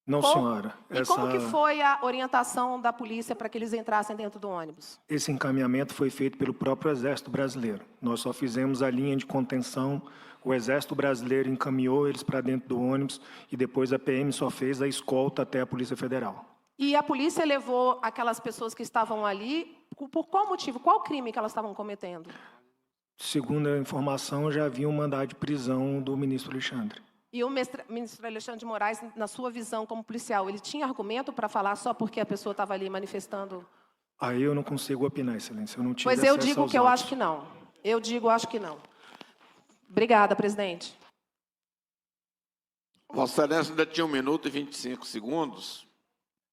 Speaker 4: Não, senhora.
Speaker 7: E como que foi a orientação da polícia para que eles entrassem dentro do ônibus?
Speaker 4: Esse encaminhamento foi feito pelo próprio Exército Brasileiro. Nós só fizemos a linha de contenção, o Exército Brasileiro encaminhou eles para dentro do ônibus e depois a PM só fez a escolta até a Polícia Federal.
Speaker 7: E a polícia levou aquelas pessoas que estavam ali, por qual motivo, qual crime que elas estavam cometendo?
Speaker 4: Segundo a informação, já havia um mandado de prisão do ministro Alexandre.
Speaker 7: E o ministro Alexandre de Moraes, na sua visão como policial, ele tinha argumento para falar só porque a pessoa estava ali manifestando?
Speaker 4: Aí eu não consigo opinar, Excelência. Eu não tive
Speaker 7: Pois eu
Speaker 4: acesso
Speaker 7: digo
Speaker 4: aos
Speaker 7: que eu
Speaker 4: autos.
Speaker 7: acho que não. Eu digo, acho que não. Obrigada, presidente.
Speaker 6: Vossa Excelência ainda tinha 1 minuto e 25 segundos,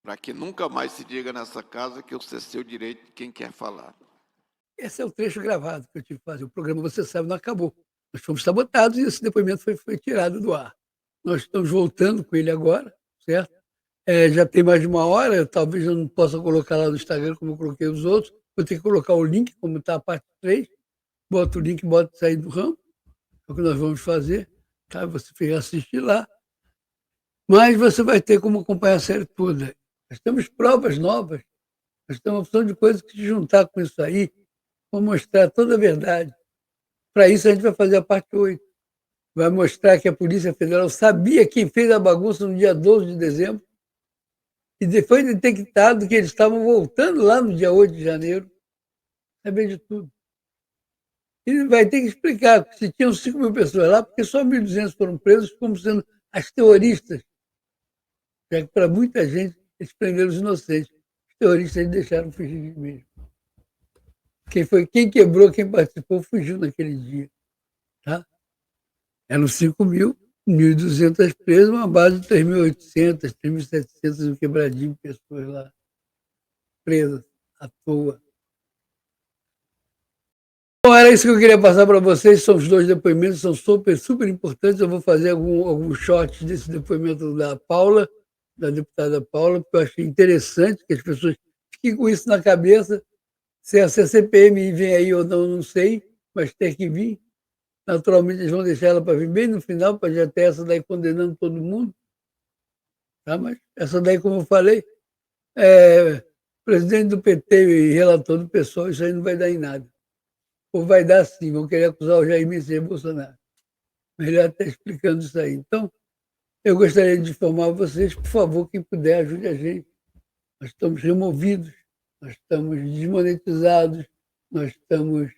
Speaker 6: para que nunca mais se diga nessa casa que eu cessei o direito de quem quer falar.
Speaker 1: Esse é o trecho gravado que eu tive que fazer. O programa, você sabe, não acabou. Nós fomos sabotados e esse depoimento foi tirado do ar. Nós estamos voltando com ele agora, certo? Já tem mais de 1 hora, talvez eu não possa colocar lá no Instagram como eu coloquei os outros. Vou ter que colocar o link, como está a parte 3. Bota o link, bota sair do ramo. É o que nós vamos fazer. Tá? Você assistir lá. Mas você vai ter como acompanhar a série toda. Nós temos provas novas. Nós temos uma opção de coisas que se juntar com isso aí, vão mostrar toda a verdade. Para isso, a gente vai fazer a parte 8. Vai mostrar que a Polícia Federal sabia quem fez a bagunça no dia 12 de dezembro e foi detectado que eles estavam voltando lá no dia 8 de janeiro. Saber de tudo. E vai ter que explicar que se tinham 5.000 pessoas lá, porque só 1.200 foram presos como sendo as terroristas. Já que para muita gente, eles prenderam os inocentes. Os terroristas eles deixaram fugir mesmo. Quem quebrou, quem participou, fugiu naquele dia. Tá? Eram 5.000, 1.200 presos, uma base de 3.800, 3.700, um quebradinho de pessoas lá presas à toa. Bom, era isso que eu queria passar para vocês. São os 2 depoimentos, são super importantes. Eu vou fazer alguns shorts desse depoimento da Paula, da deputada Paula, porque eu achei interessante que as pessoas fiquem com isso na cabeça. Se a CPM vem aí ou não, não sei, mas tem que vir. Naturalmente, eles vão deixar ela para vir bem no final, para já ter essa daí condenando todo mundo. Tá? Mas essa daí, como eu falei, presidente do PT e relator do PSOL, isso aí não vai dar em nada. Ou vai dar sim, vão querer acusar o Jair Messias Bolsonaro. Melhor estar explicando isso aí. Então, eu gostaria de informar vocês, por favor, quem puder, ajude a gente. Nós estamos removidos, nós estamos desmonetizados, nós estamos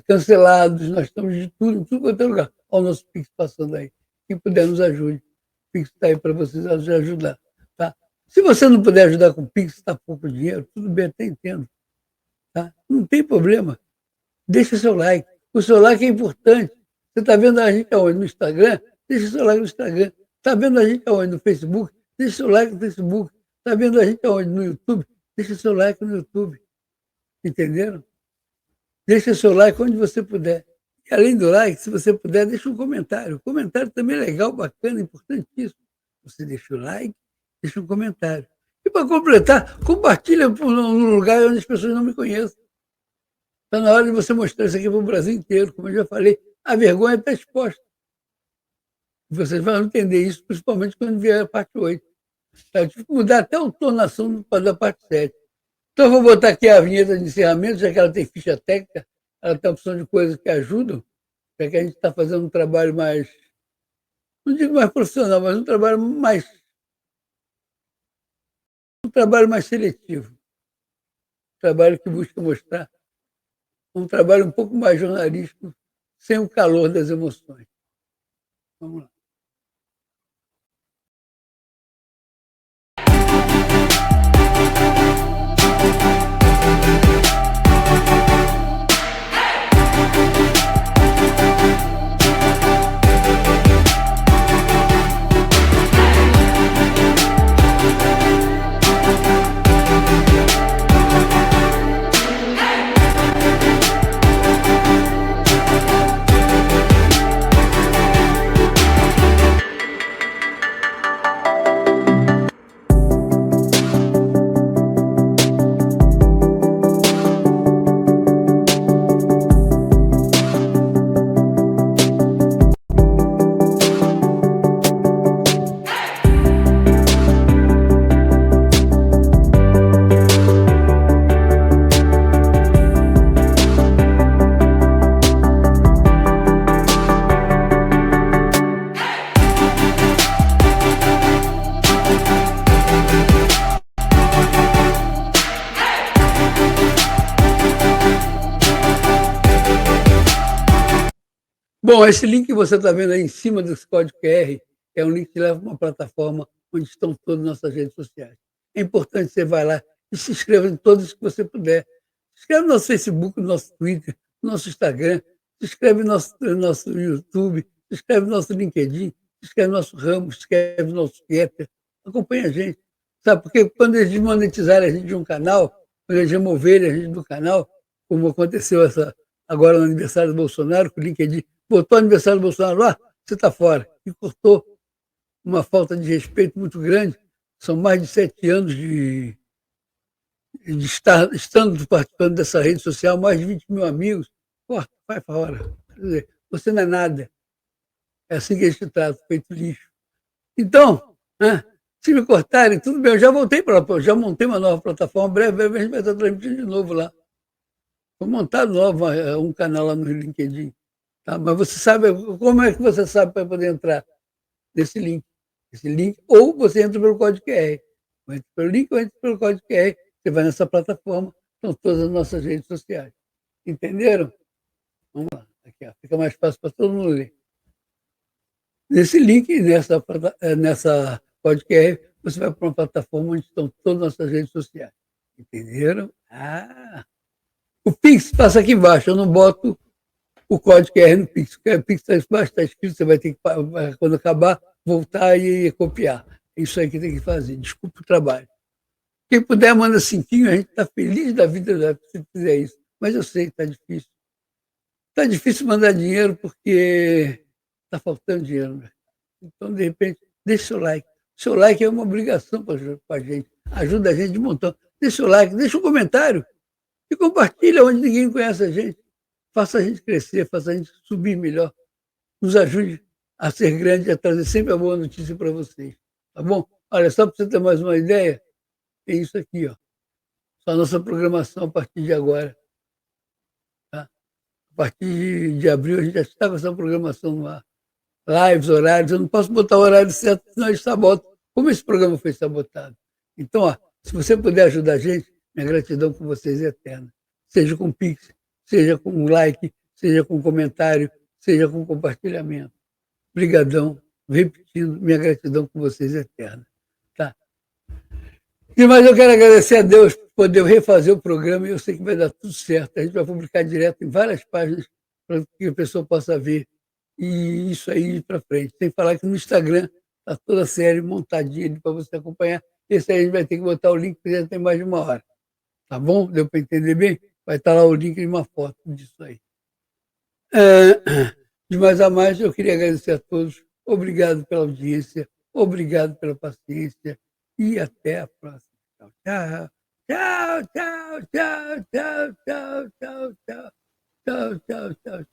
Speaker 1: cancelados, nós estamos de tudo, em tudo quanto é lugar. Olha o nosso Pix passando aí. Quem puder, nos ajude. O Pix está aí para vocês ajudar. Tá? Se você não puder ajudar com o Pix, está pouco dinheiro, tudo bem, até entendo. Tá? Não tem problema. Deixa seu like. O seu like é importante. Você está vendo a gente aonde? No Instagram? Deixa seu like no Instagram. Está vendo a gente aonde? No Facebook? Deixa seu like no Facebook. Está vendo a gente aonde? No YouTube? Deixa seu like no YouTube. Entenderam? Deixa seu like onde você puder. E além do like, se você puder, deixa um comentário. O comentário também é legal, bacana, importantíssimo. Você deixa o like, deixa um comentário. E para completar, compartilha num lugar onde as pessoas não me conheçam. Está na hora de você mostrar isso aqui para o Brasil inteiro. Como eu já falei, a vergonha está exposta. Vocês vão entender isso, principalmente quando vier a parte 8. Eu tive que mudar até a entonação da parte 7. Então, eu vou botar aqui a vinheta de encerramento, já que ela tem ficha técnica, ela tem a opção de coisas que ajudam, já que a gente está fazendo um trabalho mais, não digo mais profissional, mas um trabalho mais seletivo. Um trabalho que busca mostrar um trabalho um pouco mais jornalístico, sem o calor das emoções. Vamos lá. Bom, esse link que você está vendo aí em cima desse código QR é um link que leva para uma plataforma onde estão todas as nossas redes sociais. É importante que você vá lá e se inscreva em todas que você puder. Se inscreve no nosso Facebook, no nosso Twitter, no nosso Instagram, se inscreve no nosso YouTube, se inscreve no nosso LinkedIn, se inscreve no nosso Ramo, se inscreve no nosso Twitter. Acompanhe a gente. Sabe, porque quando eles desmonetizarem a gente de um canal, quando eles removerem a gente do canal, como aconteceu agora no aniversário do Bolsonaro, com o LinkedIn botou o aniversário do Bolsonaro lá, você está fora. E cortou. Uma falta de respeito muito grande. São mais de 7 anos de estando participando dessa rede social, mais de 20 mil amigos. Corta, vai fora. Quer dizer, você não é nada. É assim que eles te tratam, feito lixo. Então, né, se me cortarem, tudo bem, eu já já montei uma nova plataforma, breve a gente vai estar transmitindo de novo lá. Vou montar um canal lá no LinkedIn. Tá? Mas você sabe, como é que você sabe para poder entrar nesse link? Esse link, ou você entra pelo código QR. Ou entra pelo link ou entra pelo código QR. Você vai nessa plataforma, estão todas as nossas redes sociais. Entenderam? Vamos lá. Aqui, ó, fica mais fácil para todo mundo ler. Nesse link, nessa código QR, você vai para uma plataforma onde estão todas as nossas redes sociais. Entenderam? O Pix passa aqui embaixo, eu não boto o código QR no Pix. O Pix está embaixo, está escrito, você vai ter que, quando acabar, voltar e copiar. É isso aí que tem que fazer. Desculpa o trabalho. Quem puder, manda 5, a gente está feliz da vida se fizer isso. Mas eu sei que está difícil. Está difícil mandar dinheiro porque está faltando dinheiro. Né? Então, de repente, deixa o seu like. O seu like é uma obrigação para a gente. Ajuda a gente de montão. Deixa o like, deixa um comentário e compartilha onde ninguém conhece a gente. Faça a gente crescer, faça a gente subir melhor. Nos ajude a ser grande e a trazer sempre a boa notícia para vocês. Tá bom? Olha, só para você ter mais uma ideia, é isso aqui, ó. Só a nossa programação a partir de agora. Tá? A partir de abril a gente já está com essa programação no ar. Lives, horários, eu não posso botar o horário certo, senão eles sabotam. Como esse programa foi sabotado? Então, ó, se você puder ajudar a gente, minha gratidão com vocês é eterna. Seja com Pix, seja com um like, seja com comentário, seja com compartilhamento. Obrigadão, repetindo, minha gratidão com vocês é eterna. Tá? E mais eu quero agradecer a Deus por poder refazer o programa e eu sei que vai dar tudo certo. A gente vai publicar direto em várias páginas para que a pessoa possa ver e isso aí ir para frente. Sem falar que no Instagram está toda a série montadinha para você acompanhar. Esse aí a gente vai ter que botar o link, porque já tem mais de 1 hora. Tá bom? Deu para entender bem? Vai estar lá o link de uma foto disso aí. De mais a mais, eu queria agradecer a todos. Obrigado pela audiência, obrigado pela paciência e até a próxima. Tchau, tchau, tchau, tchau, tchau, tchau, tchau, tchau, tchau, tchau, tchau.